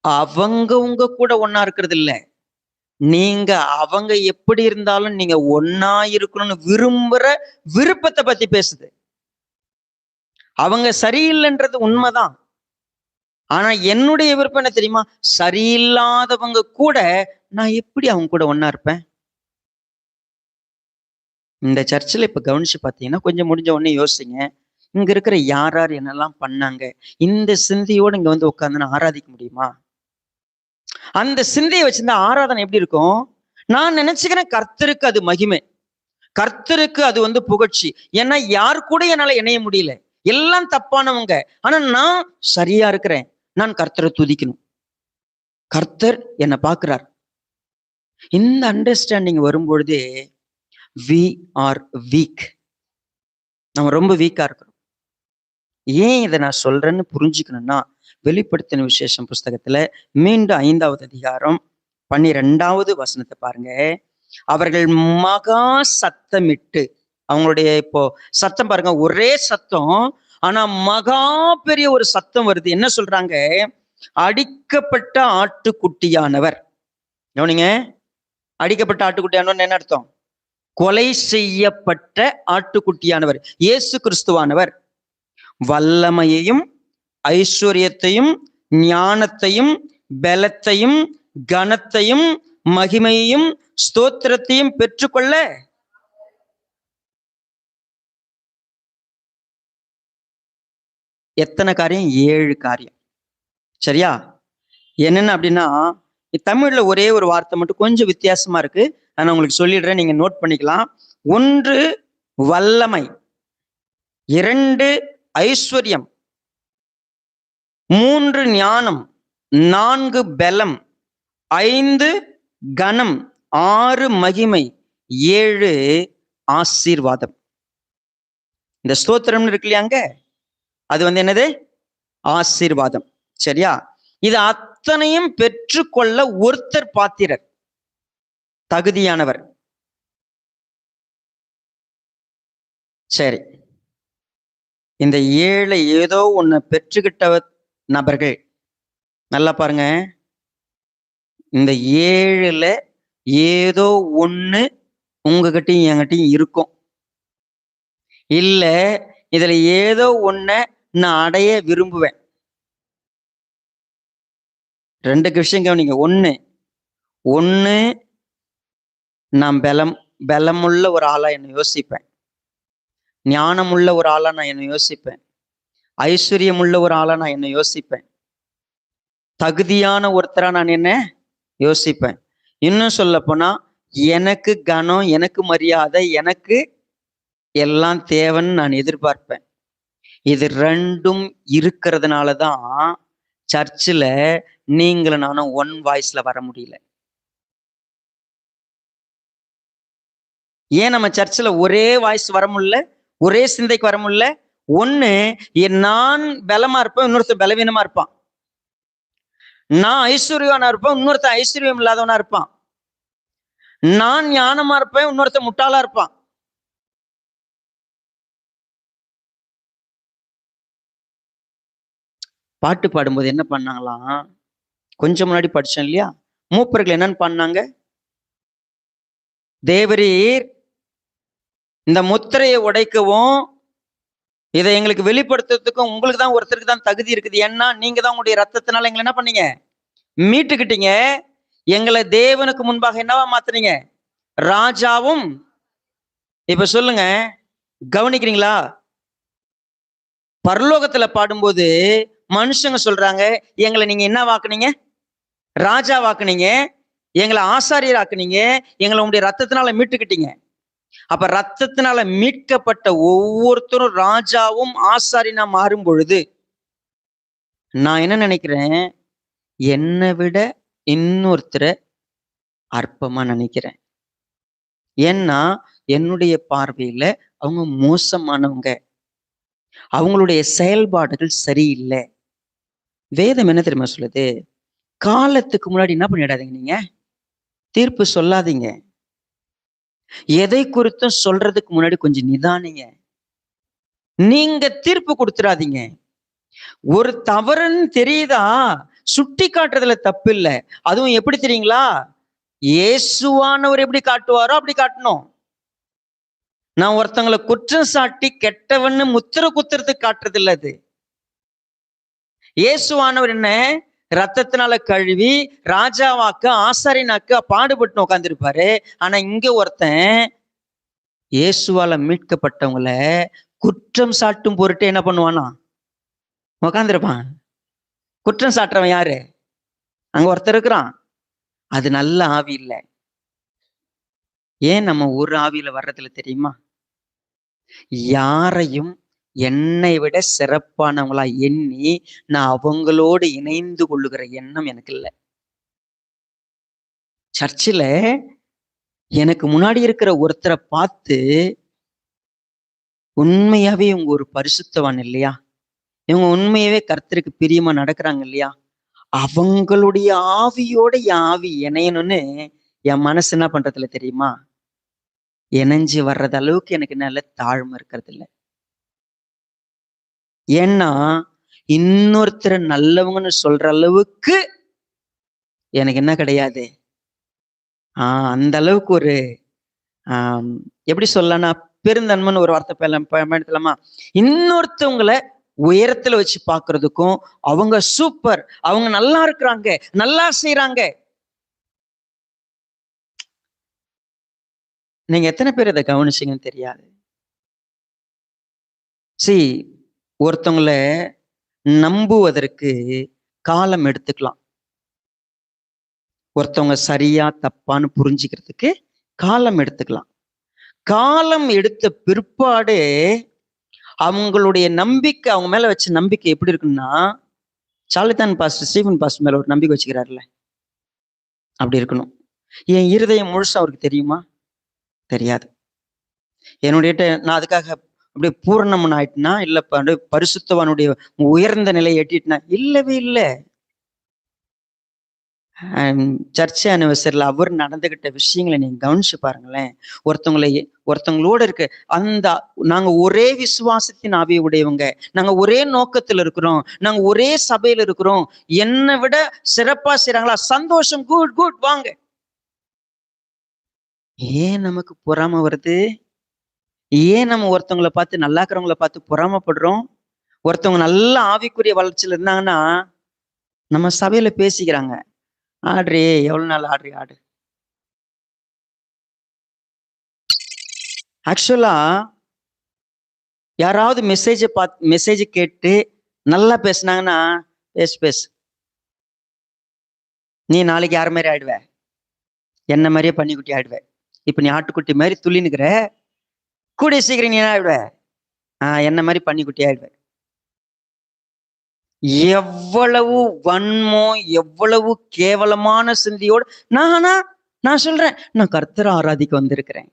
அவங்க உங்க கூட ஒன்னா இருக்கிறது இல்ல, நீங்க அவங்க எப்படி இருந்தாலும் நீங்க ஒன்னா இருக்கணும்னு விரும்புற விருப்பத்தை பத்தி பேசுது. அவங்க சரியில்லைன்றது உண்மைதான். ஆனா என்னுடைய விருப்பம் என்ன தெரியுமா? சரியில்லாதவங்க கூட நான் எப்படி அவங்க கூட ஒன்னா இருப்பேன்? இந்த சர்ச்சில் இப்ப கவனிச்சு பார்த்தீங்கன்னா, கொஞ்சம் முடிஞ்ச உடனே யோசிங்க. இங்க இருக்கிற யார் யார் என்னெல்லாம் பண்ணாங்க? இந்த சிந்தையோடு இங்க வந்து உட்கார்ந்து ஆராதிக்க முடியுமா? அந்த சிந்தையை வச்சிருந்தா ஆராதனை எப்படி இருக்கும்? நான் நினைச்சுக்கிறேன் கர்த்தருக்கு அது மகிமை, கர்த்தருக்கு அது வந்து புகழ்ச்சி. ஏன்னா யார் கூட என்னால இணைய முடியல, எல்லாம் தப்பானவங்க. ஆனா நான் சரியா இருக்கிறேன். நான் கர்த்தரை துதிக்கணும், கர்த்தர் என்னை பார்க்கிறார். இந்த அண்டர்ஸ்டாண்டிங் வரும்பொழுதே we are weak. நம்ம ரொம்ப வீக்கா இருக்கிறோம். ஏன் இதை நான் சொல்றேன்னு புரிஞ்சுக்கணும்னா, வெளிப்படுத்தின விசேஷம் புஸ்தகத்துல மீண்டும் 5வது அதிகாரம் 12வது வசனத்தை பாருங்க. அவர்கள் மகா சத்தமிட்டு, அவங்களுடைய இப்போ சத்தம் பாருங்க, ஒரே சத்தம், ஆனா மகா பெரிய ஒரு சத்தம் வருது. என்ன சொல்றாங்க? அடிக்கப்பட்ட ஆட்டுக்குட்டியானவர். கவனிங்க, அடிக்கப்பட்ட ஆட்டுக்குட்டியானவர் என்ன அர்த்தம்? கொலை செய்யப்பட்ட ஆட்டுக்குட்டியானவர் இயேசு கிறிஸ்துவானவர் வல்லமையையும் ஐஸ்வர்யத்தையும் ஞானத்தையும் பலத்தையும் கனத்தையும் மகிமையையும் ஸ்தோத்திரத்தையும் பெற்றுக்கொள்ள எத்தனை காரியம்? 7 காரியம். சரியா? என்னென்ன அப்படின்னா, தமிழ்ல ஒரே ஒரு வார்த்தை மட்டும் கொஞ்சம் வித்தியாசமா இருக்கு, நான் உங்களுக்கு சொல்லிடுறேன், நீங்க நோட் பண்ணிக்கலாம். 1 வல்லமை, 2 ஐஸ்வர்யம், 3 ஞானம், 4 பலம், 5 கனம், 6 மகிமை, 7 ஆசீர்வாதம். இந்த ஸ்தோத்திரம் இருக்கு இல்லையாங்க, அது வந்து என்னது? ஆசீர்வாதம். சரியா? இது அத்தனையும் பெற்றுக்கொள்ள ஒருத்தர் பாத்திரர், தகுதியானவர். சரி, இந்த 7 ஏதோ ஒண்ணு பெற்றுக்கிட்ட நபர்கள் நல்லா பாருங்க. இந்த 7ல ஏதோ ஒண்ணு உங்ககிட்டயும் என்கிட்டயும் இருக்கும். இல்ல இதுல ஏதோ ஒண்ண நான் அடைய விரும்புவேன். 2 விஷயம் கவனிங்க. ஒண்ணு நான் பலமுள்ள ஒரு ஆளா என்னை யோசிப்பேன், ஞானமுள்ள ஒரு ஆளா நான் என்னை யோசிப்பேன், ஐஸ்வர்யம் உள்ள ஒரு ஆளா நான் என்னை யோசிப்பேன், தகுதியான ஒருத்தரா நான் என்ன யோசிப்பேன். இன்னும் சொல்ல போனா எனக்கு கனம், எனக்கு மரியாதை, எனக்கு எல்லாம் தேவைன்னு நான் எதிர்பார்ப்பேன். இது 2ம் இருக்கிறதுனாலதான் சர்ச்சில் நீங்களும் நானும் ஒன் வாய்ஸ்ல வர முடியல. ஏன் நம்ம சர்ச்சில் ஒரே வாய்ஸ் வர முடியல, ஒரே சிந்தைக்கு வர முடியல? ஒண்ணு, நான் பலமா இருப்பேன், இன்னொருத்தர் பலவீனமா இருப்பான். நான் ஐஸ்வர்யவானா இருப்பேன், இன்னொருத்தர் ஐஸ்வர்யம் இல்லாதவனா இருப்பான். நான் ஞானமா இருப்பேன், இன்னொருத்தர் முட்டாளா இருப்பான். பாட்டு பாடும்போது என்ன பண்ணாங்களாம், கொஞ்சம் முன்னாடி படிச்சேன் இல்லையா, மூப்பர்கள் என்னன்னு பண்ணாங்க? தேவரீர் இந்த முத்திரையை உடைக்கவும் இதை எங்களுக்கு வெளிப்படுத்துறதுக்கும் உங்களுக்கு தான், ஒருத்தருக்கு தான் தகுதி இருக்குது. ஏன்னா நீங்க தான் உங்களுடைய ரத்தத்தினால எங்களை என்ன பண்ணீங்க? மீட்டுக்கிட்டீங்க. எங்களை தேவனுக்கு முன்பாக என்னவா மாத்துறீங்க? ராஜாவும். இப்ப சொல்லுங்க, கவனிக்கிறீங்களா? பரலோகத்துல பாடும்போது மனுஷங்க சொல்றாங்க, எங்களை நீங்க என்ன வாக்குனீங்க? ராஜா வாக்குனீங்க, எங்களை ஆசாரியர் ஆக்குனீங்க, எங்களை உங்களுடைய ரத்தத்தினால மீட்டுக்கிட்டீங்க. அப்ப ரத்தத்தினால மீட்கப்பட்ட ஒவ்வொருத்தரும் ராஜாவும் ஆசாரியனா மாறும் பொழுது நான் என்ன நினைக்கிறேன், என்னை விட இன்னொருத்தரை அற்பமா நினைக்கிறேன். ஏன்னா என்னுடைய பார்வையில அவங்க மோசமானவங்க, அவங்களுடைய செயல்பாடுகள் சரியில்லை. வேதம் என்ன தெரியுமா சொல்லுது? காலத்துக்கு முன்னாடி என்ன பண்ணிடாதீங்க, நீங்க தீர்ப்பு சொல்லாதீங்க. எதை குறித்தும் சொல்றதுக்கு முன்னாடி கொஞ்சம் நிதானிங்க. நீங்க தீர்ப்பு கொடுத்துடாதீங்க. ஒரு தவறுன்னு தெரியுதா, சுட்டி காட்டுறதுல தப்பு இல்லை. அதுவும் எப்படி தெரியுங்களா? இயேசுவானவர் எப்படி காட்டுவாரோ அப்படி காட்டணும். நான் ஒருத்தங்களை குற்றம் சாட்டி கெட்டவன்னு முத்திர குத்துறதுக்கு காட்டுறது இல்லை. அது இயேசுவானவர் என்ன ரத்தத்தினால கழுவி ராஜாவாக்க ஆசாரியனாக்க பாடுபட்டு உட்காந்துருப்பாரு. ஆனா இங்க ஒருத்தன் இயேசுவால மீட்கப்பட்டவங்கள குற்றம் சாட்டும் பொருட்டு என்ன பண்ணுவானா? உக்காந்துருப்பான். குற்றம் சாட்டுறவன் யாரு? அங்க ஒருத்தர் இருக்கிறான். அது நல்ல ஆவி இல்லை. ஏன் நம்ம ஒரு ஆவியில வர்றதுல தெரியுமா? யாரையும் என்னை விட சிறப்பானவங்களா எண்ணி நான் அவங்களோடு இணைந்து கொள்ளுகிற எண்ணம் எனக்கு இல்லை. சர்ச்சில் எனக்கு முன்னாடி இருக்கிற ஒருத்தரை பார்த்து உண்மையாவே இவங்க ஒரு பரிசுத்தவான் இல்லையா, இவங்க உண்மையாவே கர்த்தருக்கு பிரியமா நடக்கிறாங்க இல்லையா, அவங்களுடைய ஆவியோட என் ஆவி இணையணும்னு என் மனசு என்ன பண்றதுல தெரியுமா? இணைஞ்சு வர்றது அளவுக்கு எனக்கு நல்ல தாழ்மை இருக்கிறது இல்லை. ஏன்னா இன்னொருத்தரை நல்லவங்கன்னு சொல்ற அளவுக்கு எனக்கு என்ன கிடையாது. அந்த அளவுக்கு ஒரு எப்படி சொல்லனா, பெருந்தன்மைன்னு ஒரு வார்த்தை பயன்படுத்தலாமா? இன்னொருத்தவங்களை உயரத்துல வச்சு பாக்குறதுக்கும் அவங்க சூப்பர், அவங்க நல்லா இருக்கிறாங்க, நல்லா செய்யறாங்க. நீங்க எத்தனை பேர் இதை கவனிச்சீங்கன்னு தெரியாது. ஒருத்தவங்களை நம்புவதற்கு காலம் எடுத்துக்கலாம். ஒருத்தவங்க சரியா தப்பான்னு புரிஞ்சுக்கிறதுக்கு காலம் எடுத்துக்கலாம். காலம் எடுத்த பிற்பாடு அவங்களுடைய நம்பிக்கை, அவங்க மேல வச்ச நம்பிக்கை எப்படி இருக்குன்னா, சார்லதான் பாஸ்டர் ஸ்டீஃபன் பாஸ்டர் மேல ஒரு நம்பிக்கை வச்சுக்கிறாருல்ல, அப்படி இருக்கணும். என் இருதயம் முழுசா அவருக்கு தெரியுமா? தெரியாது. என்னுடைய நான் அதுக்காக அப்படியே பூரணமன் ஆயிட்டுனா இல்ல பரிசுத்தவானுடைய உயர்ந்த நிலையை எட்டிட்டுனா இல்லவே இல்லை. சர்ச் ஆனிவர்சரியில் அவர் நடந்துகிட்ட விஷயங்களை நீங்க கவனிச்சு பாருங்களேன். ஒருத்தவங்களோட இருக்கு அந்த நாங்க ஒரே விசுவாசத்தின் ஆவி உடையவங்க, நாங்க ஒரே நோக்கத்துல இருக்கிறோம், நாங்க ஒரே சபையில இருக்கிறோம், என்னை விட சிறப்பா செய்றாங்களா, சந்தோஷம், குட் குட் வாங்க. ஏன் நமக்கு பொறாம வருது? ஏன் நம்ம ஒருத்தவங்களை பார்த்து நல்லா இருக்கிறவங்கள பார்த்து பொறாமப்படுறோம்? ஒருத்தவங்க நல்ல ஆவிக்குரிய வளர்ச்சியில இருந்தாங்கன்னா நம்ம சபையில பேசிக்கிறாங்க, ஆடுறே எவ்வளவு நாள் ஆடுறே ஆடு. ஆக்சுவலா யாராவது மெசேஜ் கேட்டு நல்லா பேசினாங்கன்னா பேசு, நீ நாளைக்கு யார் மாதிரி ஆயிடுவ, என்ன மாதிரியே பன்னிக்குட்டி ஆயிடுவ. இப்ப நீ ஆட்டுக்குட்டி மாதிரி துள்ளினுக்கிற, கூடிய சீக்கிரம் நீ என்ன ஆயிடுவ, என்ன மாதிரி பன்னிக்குட்டி ஆயிடுவ. எவ்வளவு வன்மம், எவ்வளவு கேவலமான சிந்தியோடு நான் சொல்றேன், நான் கர்த்தரை ஆராதிக்க வந்திருக்கிறேன்.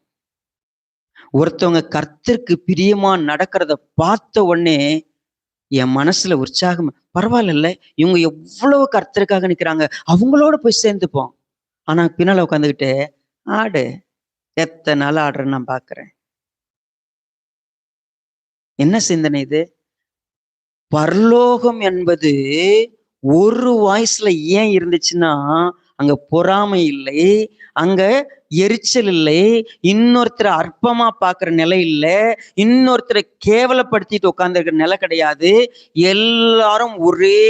ஒருத்தவங்க கர்த்தருக்கு பிரியமா நடக்கிறத பார்த்த உடனே என் மனசுல உற்சாகம், பரவாயில்ல இவங்க எவ்வளவு கர்த்தருக்காக நிக்கிறாங்க, அவங்களோட போய் சேர்ந்துப்போம். ஆனா பின்னால உட்காந்துக்கிட்டு ஆடு, எத்தனை நாள் ஆடுறேன்னு நான் பாக்குறேன். என்ன சிந்தனை இது? பரலோகம் என்பது ஒரு வாய்ஸ்ல ஏன் இருந்துச்சுன்னா, அங்க பொறாமை இல்லை, அங்க எரிச்சல் இல்லை, இன்னொருத்தரை அற்பமா பாக்குற நிலை இல்லை, இன்னொருத்தரை கேவலப்படுத்திட்டு உட்கார்ந்துருக்கிற நிலை கிடையாது. எல்லாரும் ஒரே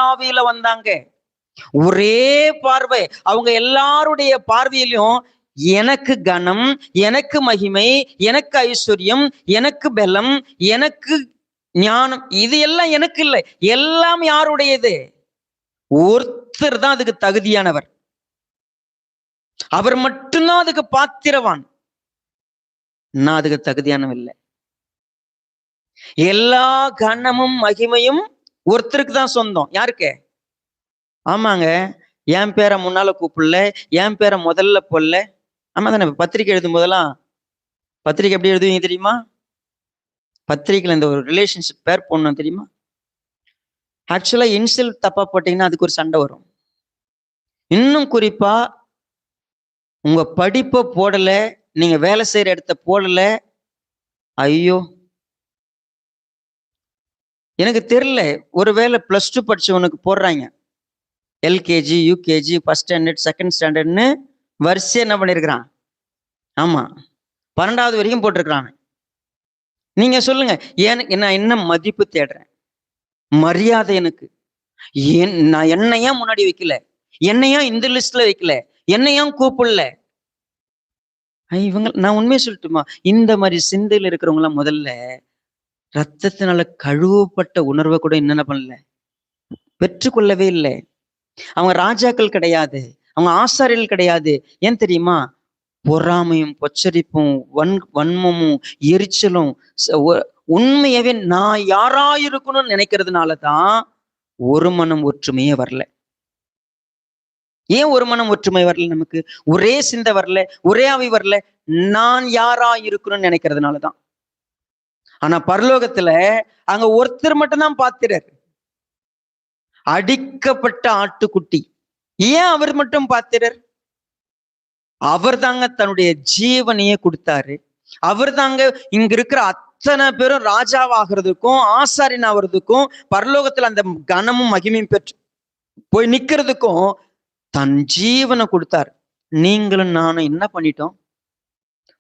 ஆவியில வந்தாங்க, ஒரே பார்வை. அவங்க எல்லாருடைய பார்வையிலும் எனக்கு கனம், எனக்கு மகிமை, எனக்கு ஐஸ்வர்யம், எனக்கு பலம், எனக்கு ஞானம், இது எல்லாம் எனக்கு இல்லை. எல்லாம் யாருடையது? ஒருத்தர் தான் அதுக்கு தகுதியானவர். அவர் மட்டும்தான் அதுக்கு பாத்திரவான். நான் அதுக்கு தகுதியானவன் இல்லை. எல்லா கனமும் மகிமையும் ஒருத்தருக்கு தான் சொந்தம். யாருக்கு? ஆமாங்க, என் பேரை முன்னால கூப்பிடல, என் பேரை முதல்ல போடல. ஆமா தானே? பத்திரிக்கை எழுதும் போதெல்லாம் பத்திரிக்கை எப்படி எழுதுவீங்க தெரியுமா? பத்திரிக்கையில இந்த ஒரு ரிலேஷன்ஷிப் பேர் போடணும் தெரியுமா? ஆக்சுவலா இன்சியல் தப்பா போட்டீங்கன்னா அதுக்கு ஒரு சண்டை வரும். இன்னும் குறிப்பா உங்க படிப்பை போடல, நீங்க வேலை செய்யற இடத்த போடல, ஐயோ எனக்கு தெரியல. ஒருவேளை +2 படிச்சவனுக்கு போடுறாங்க LKG, UKG, first standard, second ஸ்டாண்டர்ட்னு வரிசையா என்ன பண்ணிருக்கிறான்? ஆமா, 12வது வரைக்கும் போட்டிருக்கிறான். நீங்க சொல்லுங்க, எனக்கு நான் என்ன மதிப்பு தேடுறேன்? மரியாதை எனக்கு. நான் என்னையா முன்னாடி வைக்கல, என்னையா இந்த லிஸ்ட்ல வைக்கல, என்னையா கூப்பிடல. இவங்க, நான் உண்மையை சொல்லட்டுமா, இந்த மாதிரி சிந்தையில் இருக்கிறவங்க எல்லாம் முதல்ல ரத்தத்தினால கழுவப்பட்ட உணர்வை கூட என்னென்ன பண்ணல, பெற்றுக்கொள்ளவே இல்லை. அவங்க ராஜாக்கள் கிடையாது, அவங்க ஆசாரியர்கள் கிடையாது. ஏன் தெரியுமா? பொறாமையும் பொச்சரிப்பும் வன்மமும் எரிச்சலும் உண்மையவே நான் யாரா இருக்கணும்னு நினைக்கிறதுனாலதான் ஒரு மனம் ஒற்றுமையே வரல. ஏன் ஒரு மனம் ஒற்றுமை வரல? நமக்கு ஒரே சிந்தை வரல, ஒரே ஆவி வரல, நான் யாரா இருக்கணும்னு நினைக்கிறதுனாலதான். ஆனா பரலோகத்துல அங்க ஒருத்தர் மட்டும்தான் பாத்திரர், அடிக்கப்பட்ட ஆட்டுக்குட்டி. ஏன் அவர் மட்டும் பாத்திரர்? அவர் தாங்க தன்னுடைய ஜீவனையே கொடுத்தாரு. அவர் தாங்க இங்க இருக்கிற அத்தனை பேரும் ராஜாவாகிறதுக்கும் ஆசாரியன் ஆகிறதுக்கும் பரலோகத்துல அந்த கனமும் மகிமையும் பெற்று போய் நிக்கிறதுக்கும் தன் ஜீவனை கொடுத்தார். நீங்களும் நானும் என்ன பண்ணிட்டோம்?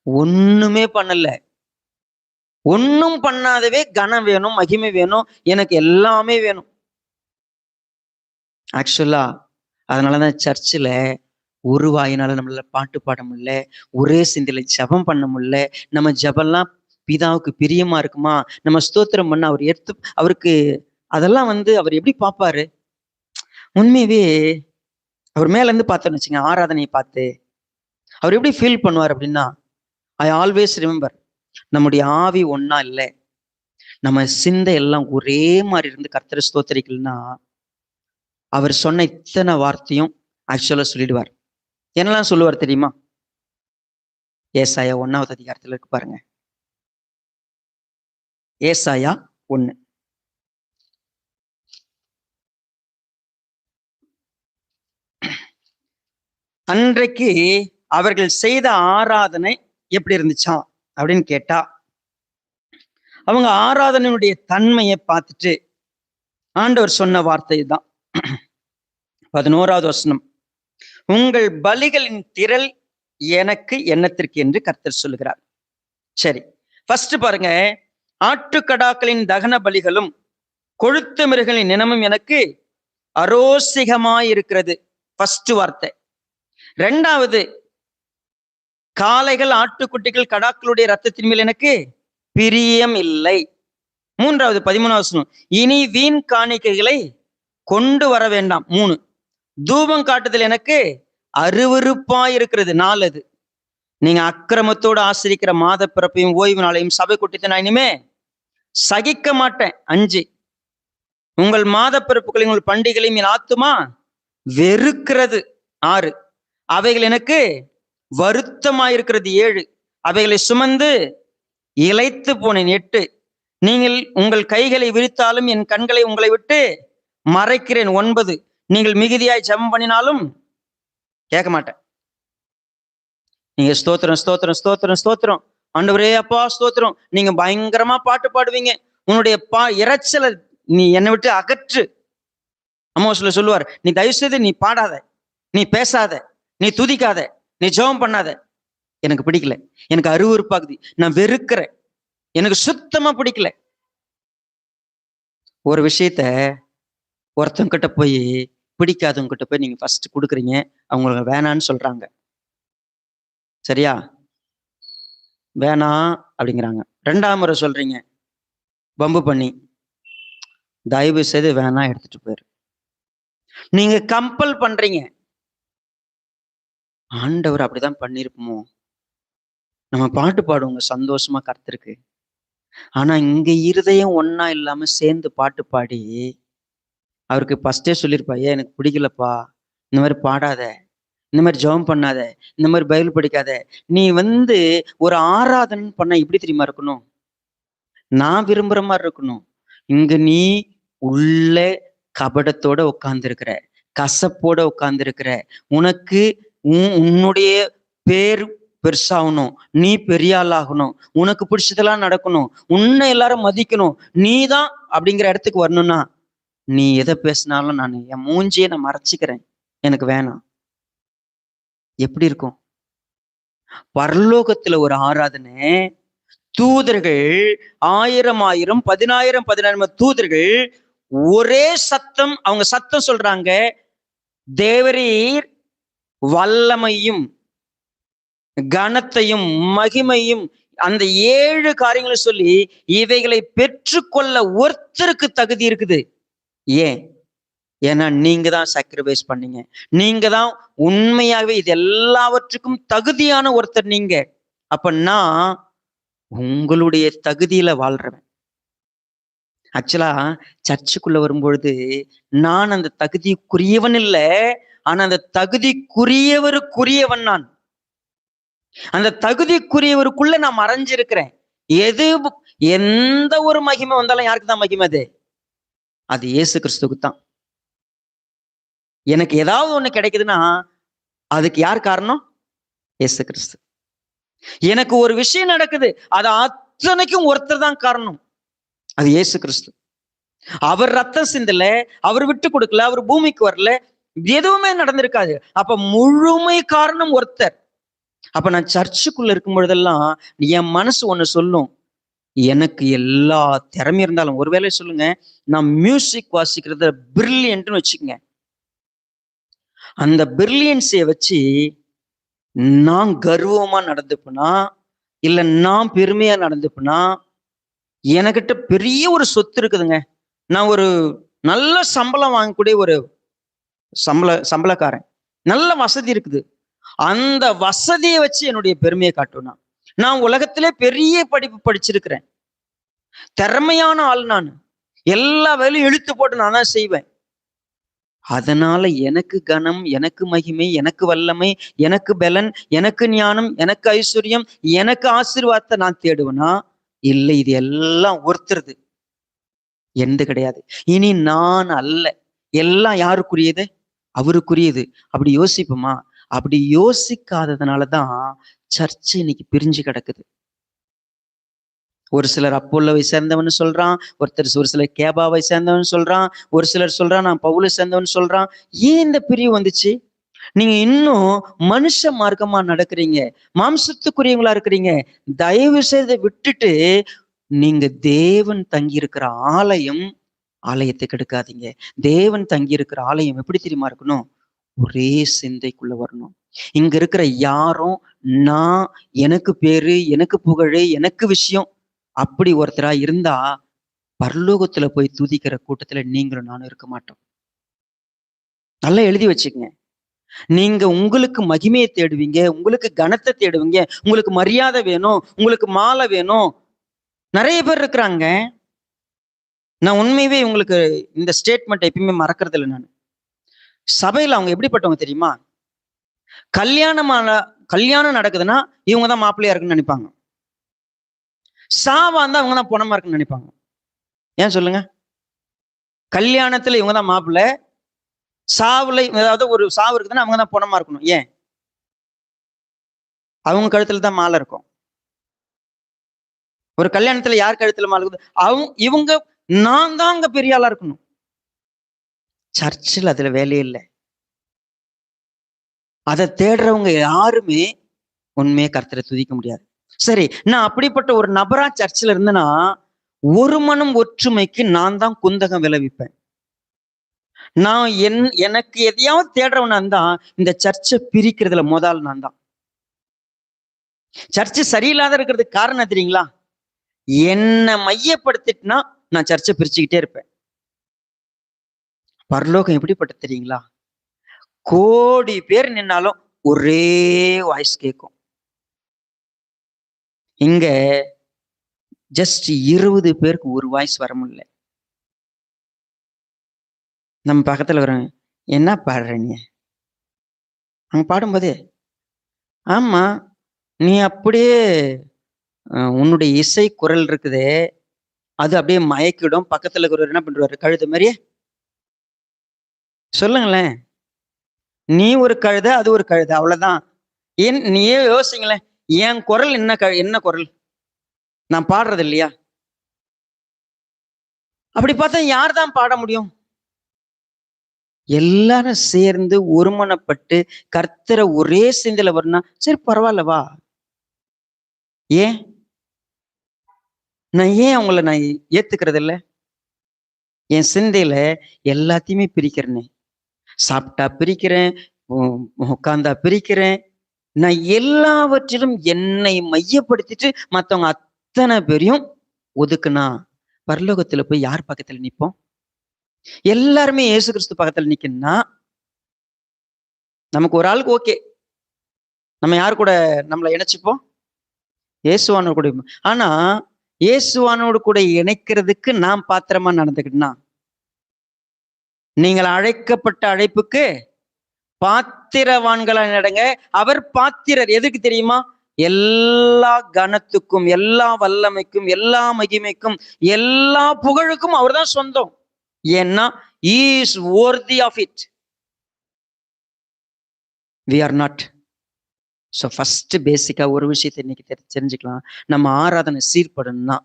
ஒண்ணுமே பண்ணல. ஒன்னும் பண்ணாதவே கனம் வேணும், மகிமை வேணும், எனக்கு எல்லாமே வேணும். ஆக்சுவலா அதனாலதான் சர்ச்சில் ஒரு வாயினால நம்மளால பாட்டு பாட முடியல, ஒரே சிந்தையில ஜபம் பண்ண முடியல. நம்ம ஜபம்லாம் பிதாவுக்கு பிரியமா இருக்குமா? நம்ம ஸ்தோத்திரம் பண்ண அவர் அவருக்கு அதெல்லாம் அவர் எப்படி பார்ப்பாரு? உண்மையவே அவர் மேல இருந்து பார்த்தோன்னு வச்சுங்க, ஆராதனையை பார்த்து அவர் எப்படி ஃபீல் பண்ணுவார் அப்படின்னா, ஐ ஆல்வேஸ் ரிமெம்பர், நம்முடைய ஆவி ஒன்னா இல்லை, நம்ம சிந்தை எல்லாம் ஒரே மாதிரி இருந்து கர்த்தரை ஸ்தோத்திரிக்கலன்னா அவர் சொன்ன இத்தனை வார்த்தையும் ஆக்சுவலா சொல்லிடுவார். என்னெல்லாம் சொல்லுவார் தெரியுமா? ஏசாயா 1வது அதிகாரத்துல இருக்கு பாருங்க. ஏசாயா 1. அன்றைக்கு அவர்கள் செய்த ஆராதனை எப்படி இருந்துச்சா அப்படின்னு கேட்டா, அவங்க ஆராதனையுடைய தன்மையை பார்த்துட்டு ஆண்டவர் சொன்ன வார்த்தை தான். 11வது வசனம், உங்கள் பலிகளின் திரள் எனக்கு என்னத்திற்கு என்று கர்த்தர் சொல்லுகிறார். சரி, ஃபர்ஸ்ட் பாருங்க, ஆட்டுக்கடாக்களின் தகன பலிகளும் கொழுத்த மிருகங்களின் நினமும் எனக்கு அரோசிகமாயிருக்கிறது. ஃபர்ஸ்ட் வார்த்தை. 2வது, காளைகள் ஆட்டுக்குட்டிகள் கடாக்களுடைய ரத்தத்தின் மேல் எனக்கு பிரியம் இல்லை. 3வது 13வது வசனம், இனி வீண் காணிக்கைகளை கொண்டு வர வேண்டாம். 3, தூபம் காட்டுதல் எனக்கு அருவருப்பாயிருக்கிறது. 4, நீங்க அக்கிரமத்தோடு ஆசிரிக்கிற மாத பிறப்பையும் ஓய்வு நாளையும் சபை கூட்டத்தை நான் இனிமே சகிக்க மாட்டேன். 5, உங்கள் மாத பிறப்புகளையும் உங்கள் பண்டிகைகளையும் என் ஆத்துமா வெறுக்கிறது. 6, அவைகள் எனக்கு வருத்தமாயிருக்கிறது. 7, அவைகளை சுமந்து இளைத்து போனேன். 8, நீங்கள் உங்கள் கைகளை விரித்தாலும் என் கண்களை உங்களை விட்டு மறைக்கிறேன். 9, நீங்கள் மிகுதியாய் ஜெபம் பண்ணினாலும் கேட்க மாட்டேன். நீங்க ஸ்தோத்திரம் ஸ்தோத்திரம் ஸ்தோத்திரம் ஸ்தோத்திரம், ஆண்டவரே அப்பா ஸ்தோத்திரம், நீங்க பயங்கரமா பாட்டு பாடுவீங்க, உன்னுடைய இறைச்சலை நீ என்னை விட்டு அகற்று. அம்மா சொல்லுவார், நீ தயவு செய்து நீ பாடாத, நீ பேசாத, நீ துதிக்காத, நீ ஜெபம் பண்ணாத. எனக்கு பிடிக்கல, எனக்கு அருவருப்பாகுது, நான் வெறுக்கிறேன், எனக்கு சுத்தமா பிடிக்கல. ஒரு விஷயத்த ஒருத்தவங்க கிட்ட போய் பிடிக்காதவங்க கிட்ட போய் நீங்க ஃபர்ஸ்ட் கொடுக்குறீங்க, அவங்க வேணான்னு சொல்றாங்க, சரியா? வேணாம் அப்படிங்கிறாங்க. 2ஆம் முறை சொல்றீங்க, வம்பு பண்ணி, தயவு செய்து வேணா எடுத்துட்டு போயிரு. நீங்க கம்பல் பண்றீங்க. ஆண்டவர் அப்படிதான் பண்ணிருப்போமோ? நம்ம பாட்டு பாடுவோங்க சந்தோஷமா கர்த்தருக்கு. ஆனா இங்க இருதயம் ஒண்ணா இல்லாம சேர்ந்து பாட்டு பாடி, அவருக்கு ஃபர்ஸ்டே சொல்லியிருப்பா, ஏன் எனக்கு பிடிக்கலப்பா, இந்த மாதிரி பாடாத, இந்த மாதிரி ஜெபம் பண்ணாத, இந்த மாதிரி பைபிள் படிக்காத. நீ ஒரு ஆராதனை பண்ண எப்படி தெரியுமா இருக்கணும்? நான் விரும்புற மாதிரி இருக்கணும். இங்க நீ உள்ள கபடத்தோட உட்கார்ந்து இருக்கிற, கசப்போட உட்கார்ந்து இருக்கிற, உனக்கு உன்னுடைய பேர் பெருசாகணும், நீ பெரிய ஆள் ஆகணும், உனக்கு பிடிச்சதெல்லாம் நடக்கணும், உன்னை எல்லாரும் மதிக்கணும், நீதான் அப்படிங்கிற இடத்துக்கு வரணும்னா நீ எதை பேசினாலும் நான் என் மூஞ்சியை நான் மறைச்சிக்கிறேன், எனக்கு வேணாம். எப்படி இருக்கும்? பரலோகத்துல ஒரு ஆராதனை, தூதர்கள் 1000 10,000 தூதர்கள் ஒரே சத்தம், அவங்க சத்தம் சொல்றாங்க, தேவரீர் வல்லமையும் கனத்தையும் மகிமையும் அந்த 7 காரியங்களை சொல்லி இவைகளை பெற்றுக்கொள்ள ஒருத்தருக்கு தகுதி இருக்குது. ஏன்? ஏன்னா நீங்க தான் சாக்ரிஃபைஸ் பண்ணீங்க, நீங்க தான் உண்மையாகவே இது எல்லாவற்றுக்கும் தகுதியான ஒருத்தர் நீங்க. அப்ப நான் உங்களுடைய தகுதியில வாழ்றவன். ஆக்சுவலா சர்ச்சுக்குள்ள வரும்பொழுது நான் அந்த தகுதிக்குரியவன் இல்லை, ஆனா அந்த தகுதிக்குரியவருக்குரியவன் நான். அந்த தகுதிக்குரியவருக்குள்ள நான் மறைஞ்சிருக்கிறேன். எந்த ஒரு மகிமை வந்தாலும் யாருக்கு தான் மகிமை? அது இயேசு கிறிஸ்துவுக்கு தான். எனக்கு ஏதாவது ஒண்ணு கிடைக்குதுன்னா அதுக்கு யார் காரணம்? இயேசு கிறிஸ்து. எனக்கு ஒரு விஷயம் நடக்குது, அது அத்தனைக்கும் ஒருத்தர் தான் காரணம், அது இயேசு கிறிஸ்து. அவர் ரத்தம் சிந்தல, அவர் விட்டு கொடுக்கல, அவர் பூமிக்கு வரல, எதுவுமே நடந்திருக்காது. அப்ப முழுமை காரணம் ஒருத்தர். அப்ப நான் சர்ச்சுக்குள்ள இருக்கும் பொழுதெல்லாம் என் மனசு ஒண்ணு சொல்லும், எனக்கு எல்லா திறமையும் இருந்தாலும், ஒருவேளை சொல்லுங்க நான் மியூசிக் வாசிக்கிறத பிரில்லியன்ட்னு வச்சுக்கங்க, அந்த பிரில்லியன்ஸை வச்சு நான் கர்வமா நடந்துப்பேனா, இல்ல நான் பெருமையா நடந்துப்பேனா? எனக்கிட்ட பெரிய ஒரு சொத்து இருக்குதுங்க, நான் ஒரு நல்ல சம்பளம் வாங்கக்கூடிய ஒரு சம்பளக்காரன், நல்ல வசதி இருக்குது, அந்த வசதியை வச்சு என்னுடைய பெருமையை காட்டுவேனா? நான் உலகத்திலே பெரிய படிப்பு படிச்சிருக்கிறேன், திறமையான ஆள், நான் எல்லா வேலையும் இழுத்து போட்டு நான் தான் செய்வேன், அதனால எனக்கு கனம், எனக்கு மகிமை, எனக்கு வல்லமை, எனக்கு பலன், எனக்கு ஞானம், எனக்கு ஐஸ்வர்யம், எனக்கு ஆசீர்வாதத்தை நான் தேடுவேனா? இல்லை, இது எல்லாம் ஒருத்தருது, எந்த கிடையாது. இனி நான் அல்ல, எல்லாம் யாருக்குரியது? அவருக்குரியது. அப்படி யோசிப்போமா? அப்படி யோசிக்காததுனாலதான் சர்ச்சை இன்னைக்கு பிரிஞ்சு கிடக்குது. ஒரு சிலர் அப்போல்லோவை சேர்ந்தவன் சொல்றான், ஒரு சிலர் கேபாவை சேர்ந்தவன் சொல்றான், ஒரு சிலர் சொல்றான் நான் பவுலை சேர்ந்தவன் சொல்றான். ஏன் இந்த பிரிவு வந்துச்சு? நீங்க இன்னும் மனுஷ மார்க்கமா நடக்கிறீங்க, மாம்சத்துக்குரியவங்களா இருக்கிறீங்க. தயவு செய்து விட்டுட்டு நீங்க தேவன் தங்கி இருக்கிற ஆலயத்தை கெடுக்காதீங்க. தேவன் தங்கி இருக்கிற ஆலயம் எப்படி தெரியுமா இருக்கணும்? ஒரே சிந்தைக்குள்ள வரணும். இங்க இருக்கிற யாரும் நான், எனக்கு பேரு, எனக்கு புகழ், எனக்கு விஷயம் அப்படி ஒருத்தரா இருந்தா பரலோகத்துல போய் துதிக்கிற கூட்டத்துல நீங்களும் நானும் இருக்க மாட்டோம். நல்லா எழுதி வச்சுக்கங்க. நீங்க உங்களுக்கு மகிமையை தேடுவீங்க, உங்களுக்கு கனத்தை தேடுவீங்க, உங்களுக்கு மரியாதை வேணும், உங்களுக்கு மாலை வேணும். நிறைய பேர் இருக்கிறாங்க. நான் உண்மையவே உங்களுக்கு இந்த ஸ்டேட்மெண்ட் எப்பயுமே மறக்கிறது இல்லை. நான் சபையில அவங்க எப்படிப்பட்டவங்க தெரியுமா? கல்யாணம் நடக்குதுன்னா இவங்க தான் மாப்பிள்ளையா இருக்குன்னு நினைப்பாங்க. சாவா இருந்தா அவங்க தான் பொணமா இருக்குன்னு நினைப்பாங்க. ஏன் சொல்லுங்க? கல்யாணத்துல இவங்க தான் மாப்பிள்ளை, சாவுல ஏதாவது ஒரு சாவு இருக்குதுன்னா அவங்க தான் பொணமா இருக்கணும். ஏன்? அவங்க கழுத்துல தான் மாலை இருக்கும். ஒரு கல்யாணத்துல யார் கழுத்துல மாலை இருக்குது? இவங்க நான் தான் அங்க பெரிய ஆளா இருக்கணும். சர்ச்சில் அதுல வேலையே இல்லை. அதை தேடுறவங்க யாருமே உண்மையை கர்த்தரை துதிக்க முடியாது. சரி, நான் அப்படிப்பட்ட ஒரு நபரா சர்ச்சில் இருந்தேன்னா ஒரு மனம் ஒற்றுமைக்கு நான் தான் குந்தகம் விளைவிப்பேன். நான் எனக்கு எதையாவது தேடுறவனா இருந்தா இந்த சர்ச்சை பிரிக்கிறதுல முதல் நான் தான். சர்ச்சு சரியில்லாத இருக்கிறதுக்கு காரணம் தெரியுங்களா? என்னை மையப்படுத்திட்டுனா நான் சர்ச்சை பிரிச்சுக்கிட்டே இருப்பேன். பரலோகம் எப்படிப்பட்ட தெரியுங்களா? கோடி பேர் நின்னாலும் ஒரே வாய்ஸ் கேட்கும். இங்க ஜஸ்ட் 20 பேருக்கு ஒரு வாய்ஸ் வர முடியல. நம்ம பக்கத்துல வர என்ன பாடுற நீ? அவங்க பாடும்போதே ஆமா நீ அப்படியே உன்னுடைய இசை குரல் இருக்குதே அது அப்படியே மயக்கிடும். பக்கத்துல இருக்கிறவர் என்ன பண்றாரு? கழுத மாதிரியே சொல்லுங்களேன். நீ ஒரு கழுத, அது ஒரு கழுத, அவ்வளவுதான். ஏன் நீயே யோசிங்களேன், என் குரல் என்ன குரல்? நான் பாடுறது இல்லையா? அப்படி பார்த்தா யார் தான் பாட முடியும்? எல்லாரும் சேர்ந்து ஒருமனப்பட்டு கர்த்தரை ஒரே சிந்தையில வரணும். சரி பரவாயில்லவா? ஏன் அவங்கள நான் ஏத்துக்கிறது இல்லை? என் சிந்தையில எல்லாத்தையுமே பிரிக்கிறேனே. சாப்பிட்டா பிரிக்கிறேன், உட்கார்ந்தா பிரிக்கிறேன். நான் எல்லாவற்றிலும் என்னை மையப்படுத்திட்டு மத்தவங்க அத்தனை பேரையும் ஒதுக்குனா பரலோகத்துல போய் யார் பக்கத்துல நிற்போம்? எல்லாருமே இயேசு கிறிஸ்து பக்கத்துல நிக்கணும்னா நமக்கு ஒரு ஆளுக்கு ஓகே, நம்ம யாரு கூட நம்மளை இணைச்சுப்போம்? இயேசுவானோடு கூட. ஆனா இயேசுவானோடு கூட இணைக்கிறதுக்கு நாம் பாத்திரமா நடந்துக்கிட்டோம்னா, நீங்கள் அழைக்கப்பட்ட அழைப்புக்கு பாத்திரவான்களா நடங்க. அவர் பாத்திரர். எதுக்கு தெரியுமா? எல்லா கனத்துக்கும், எல்லா வல்லமைக்கும், எல்லா மகிமைக்கும், எல்லா புகழுக்கும் அவர் தான் சொந்தம். ஏன்னா he is worthy of it. we are not. So first பேசிக்கா ஒரு விஷயத்தை இன்னைக்கு தெரிஞ்சுக்கலாம். நம்ம ஆராதனை சீர்படணும்னா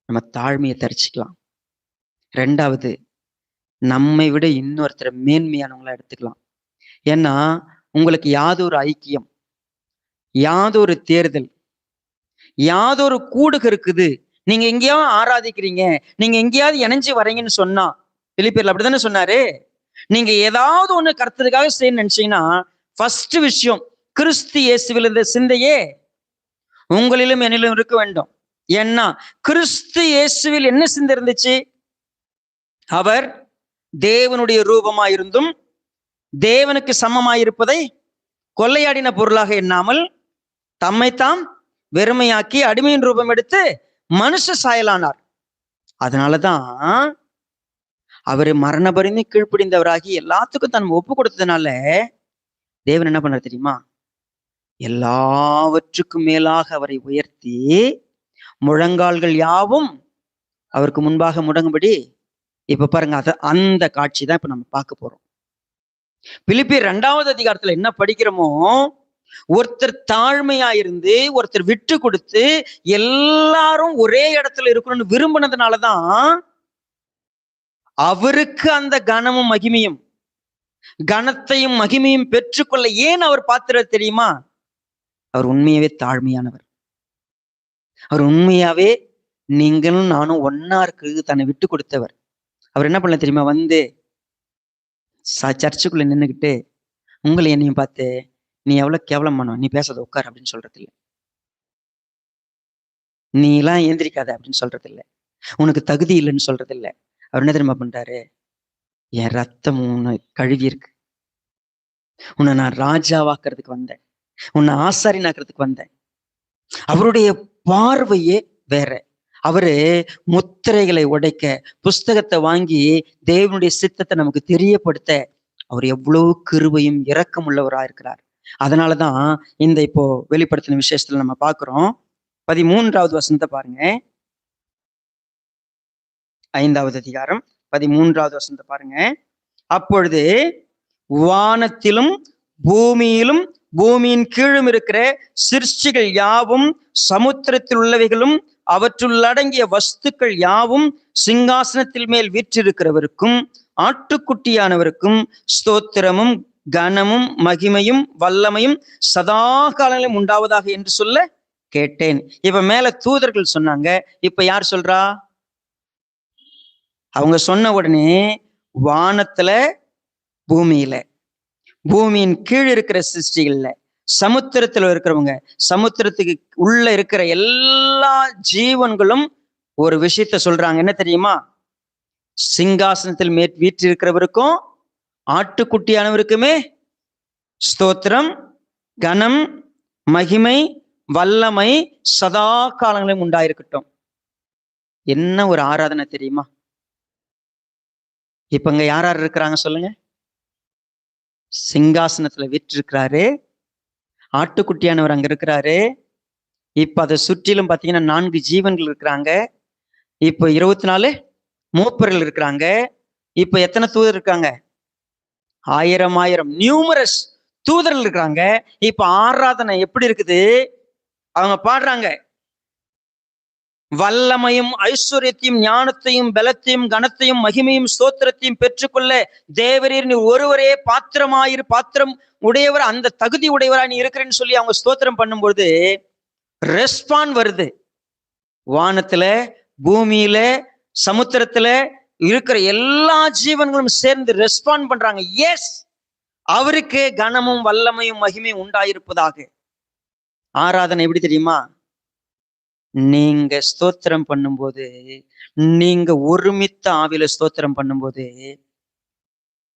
நம்ம தாழ்மையை தரிச்சுக்கலாம். ரெண்டாவது, நம்மை விட இன்னொருத்தரை மேன்மையானவங்களா எடுத்துக்கலாம். ஏன்னா உங்களுக்கு யாதொரு ஐக்கியம், யாதொரு தேர்தல், யாதொரு கூடுக இருக்குது. நீங்க எங்கேயாவது ஆராதிக்கிறீங்க, நீங்க எங்கேயாவது இணைஞ்சு வரீங்கன்னு சொன்னா, பிலிப்பியர்ல அப்படித்தானே சொன்னாரு. நீங்க ஏதாவது ஒண்ணு கர்த்தருக்காக செய்ய நினைச்சீங்கன்னா ஃபர்ஸ்ட் விஷயம் கிறிஸ்து இயேசுவில் இருந்த சிந்தையே உங்களிலும் என்னிலும் இருக்க வேண்டும். ஏன்னா கிறிஸ்து இயேசுவில் என்ன சிந்தை இருந்துச்சு? அவர் தேவனுடைய ரூபமாயிருந்தும் தேவனுக்கு சமமாயிருப்பதை கொள்ளையாடின பொருளாக எண்ணாமல் தம்மைத்தாம் வெறுமையாக்கி அடிமையின் ரூபம் எடுத்து மனுஷ சாயலானார். அதனாலதான் அவரு மரணபரிந்து கீழ்ப்பிடிந்தவராகி எல்லாத்துக்கும் தன் ஒப்பு கொடுத்ததுனால தேவன் என்ன பண்ணார் தெரியுமா? எல்லாவற்றுக்கும் மேலாக அவரை உயர்த்தி முழங்கால்கள் யாவும் அவருக்கு முன்பாக முடங்கும்படி. இப்ப பாருங்க, அந்த காட்சி தான் இப்ப நம்ம பார்க்க போறோம். பிலிப்பியர் 2வது அதிகாரத்துல என்ன படிக்கிறோமோ, ஒருத்தர் தாழ்மையா இருந்து ஒருத்தர் விட்டு கொடுத்து எல்லாரும் ஒரே இடத்துல இருக்கணும்னு விரும்பினதுனாலதான் அவருக்கு அந்த கனமும் மகிமையும், கனத்தையும் மகிமையும் பெற்றுக்கொள்ள ஏன் அவர் பாத்திரம் தெரியுமா? அவர் உண்மையாவே தாழ்மையானவர். அவர் உண்மையாவே நீங்களும் நானும் ஒன்னா இருக்கிறது தன்னை விட்டு கொடுத்தவர். அவர் என்ன பண்ணல தெரியுமா? வந்து சர்ச்சுக்குள்ள நின்றுக்கிட்டு உங்களை என்னையும் பார்த்து நீ எவ்வளவு கேவலம் பண்ணுவ, நீ பேசாத உட்கார் அப்படின்னு சொல்றது இல்லை. நீ எல்லாம் ஏந்திரிக்காத அப்படின்னு சொல்றது இல்லை. உனக்கு தகுதி இல்லைன்னு சொல்றது இல்லை. அவர் என்ன தெரியுமா பண்றாரு? என் ரத்தம் உன்னை கழுவி இருக்கு, உன்னை நான் ராஜாவாக்குறதுக்கு வந்தேன், உன்னை ஆசாரியனாக்குறதுக்கு வந்தேன். அவருடைய பார்வையே வேற. அவரு முத்திரைகளை உடைக்க, புஸ்தகத்தை வாங்கி தேவனுடைய சித்தத்தை நமக்கு தெரியப்படுத்த அவர் எவ்வளவு கிருபையும் இரக்கம் உள்ளவராக இருக்கிறார். அதனாலதான் இந்த இப்போ வெளிப்படுத்தின விசேஷத்துல நம்ம பார்க்கிறோம். 13வது வசனத்தை பாருங்க. 5வது அதிகாரம் 13வது வசனத்தை பாருங்க. அப்பொழுது வானத்திலும் பூமியிலும் பூமியின் கீழும் இருக்கிற சிருஷ்டிகள் யாவும், சமுத்திரத்தில் உள்ளவைகளும் அவற்றுள் அடங்கிய வஸ்துக்கள் யாவும் சிங்காசனத்தில் மேல் வீற்றிருக்கிறவருக்கும் ஆட்டுக்குட்டியானவருக்கும் ஸ்தோத்திரமும் கனமும் மகிமையும் வல்லமையும் சதா காலங்களிலும் உண்டாவதாக என்று சொல்ல கேட்டேன். இப்ப மேல தூதர்கள் சொன்னாங்க, இப்ப யார் சொல்றா? அவங்க சொன்ன உடனே வானத்துல, பூமியில, பூமியின் கீழ் இருக்கிற சிருஷ்டிகள்ல, சமுத்திரத்துல இருக்கிறவங்க, சமுத்திரத்துக்கு உள்ள இருக்கிற எல்லா ஜீவன்களும் ஒரு விஷயத்த சொல்றாங்க. என்ன தெரியுமா? சிங்காசனத்தில் வீற்றிருக்கிறவருக்கும் ஆட்டுக்குட்டியானவருக்குமே ஸ்தோத்திரம், கனம், மகிமை, வல்லமை சதா காலங்களும் உண்டாயிருக்கட்டும். என்ன ஒரு ஆராதனை தெரியுமா? இப்ப இங்க யார் யார் இருக்கிறாங்க சொல்லுங்க? சிங்காசனத்துல வீற்றிருக்கிறாரு, ஆட்டுக்குட்டியானவர் அங்க இருக்கிறாரு. இப்ப அதை சுற்றிலும் பாத்தீங்கன்னா 4 ஜீவன்கள் இருக்கிறாங்க. இப்ப 24 மூப்பர்கள் இருக்கிறாங்க. இப்ப எத்தனை தூதர் இருக்காங்க? 1000 நியூமரஸ் தூதர்கள் இருக்கிறாங்க. இப்ப ஆராதனை எப்படி இருக்குது? அவங்க பாடுறாங்க, வல்லமையும் ஐஸ்வர்யத்தையும் ஞானத்தையும் பலத்தையும் கனத்தையும் மகிமையும் ஸ்தோத்திரத்தையும் பெற்றுக்கொள்ள தேவரீர் நீ ஒருவரே பாத்திரம் உடையவர், அந்த தகுதி உடையவரா நீ இருக்கிறேன்னு சொல்லி அவங்க ஸ்தோத்திரம் பண்ணும்போது ரெஸ்பாண்ட் வருது. வானத்துல, பூமியில, சமுத்திரத்துல இருக்கிற எல்லா ஜீவன்களும் சேர்ந்து ரெஸ்பாண்ட் பண்றாங்க. எஸ், அவருக்கு கனமும் வல்லமையும் மகிமையும் உண்டாயிருப்பதாக. ஆராதனை எப்படி தெரியுமா? நீங்க ஸ்தோத்திரம் பண்ணும்போது, நீங்க ஒருமித்த ஆவியில ஸ்தோத்திரம் பண்ணும்போது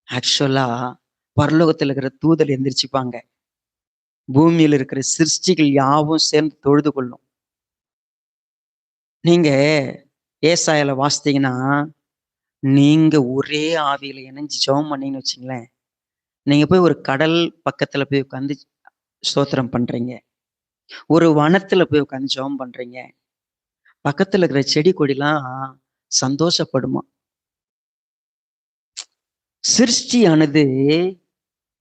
ஆக்சுவலா பரலோகத்தில் இருக்கிற தூதர் எந்திரிச்சுப்பாங்க. பூமியில் இருக்கிற சிருஷ்டிகள் யாவும் சேர்ந்து தொழுது கொள்ளும். நீங்க ஏசாயால வாசித்தீங்கன்னா, நீங்க ஒரே ஆவியில இணைஞ்சு ஜெபம் பண்ணீங்கன்னு வச்சுங்களேன், நீங்க போய் ஒரு கடல் பக்கத்துல போய் உட்காந்து ஸ்தோத்திரம் பண்றீங்க, ஒரு வனத்துல போய் உட்காந்து ஜெபம் பண்றீங்க, பக்கத்துல இருக்கிற செடி கொடிலாம் சந்தோஷப்படுமா. சிருஷ்டியானது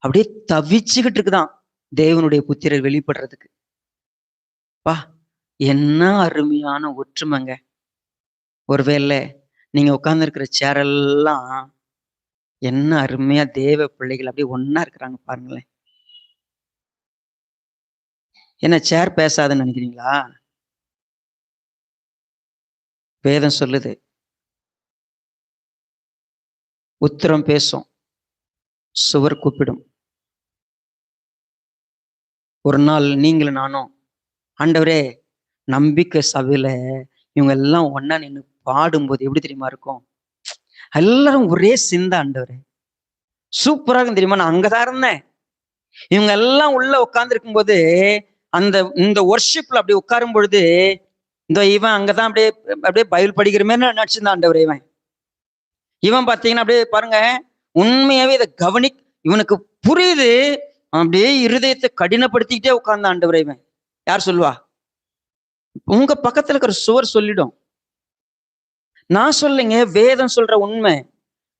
அப்படியே தவிச்சுக்கிட்டு இருக்குதான் தேவனுடைய புத்திரர் வெளிப்படுறதுக்கு. பா, என்ன அருமையான ஒற்றுமைங்க. ஒருவேளை நீங்க உட்கார்ந்து இருக்கிற சேரெல்லாம் என்ன அருமையா தேவ பிள்ளைகள் அப்படியே ஒன்னா இருக்கிறாங்க பாருங்களேன். என்ன சேர் பேசாதுன்னு நினைக்கிறீங்களா? வேதம் சொல்லுது, உத்தரம் பேசும், சுவர் கூப்பிடும். ஒரு நாள் நீங்களும் நானும், ஆண்டவரே நம்பிக்கை சபையில இவங்க எல்லாம் ஒன்னா நின்று பாடும்போது எப்படி தெரியுமா இருக்கும்? எல்லாரும் ஒரே சிந்தை, ஆண்டவரே சூப்பராக தெரியுமா? நான் அங்கதான் இருந்தேன். இவங்க எல்லாம் உள்ள உட்கார்ந்து இருக்கும்போது இந்த ஒர்ஷிப்ல அப்படி உட்காரும் பொழுது இவன் அங்கதான் அப்படியே அப்படியே பைபிள் படிக்கிற மாதிரி நினைச்சிருந்தான் ஆண்டவரே. இவன் பாத்தீங்கன்னா அப்படியே பாருங்க, உண்மையாவே இதை இவனுக்கு புரியுது. அப்படியே இருதயத்தை கடினப்படுத்திக்கிட்டே உட்கார்ந்த ஆண்டவரே. இவன் யார் சொல்லுவா? உங்க பக்கத்துல இருக்கிற சுவர் சொல்லிடும். நான் சொல்லுங்க, வேதம் சொல்ற உண்மை.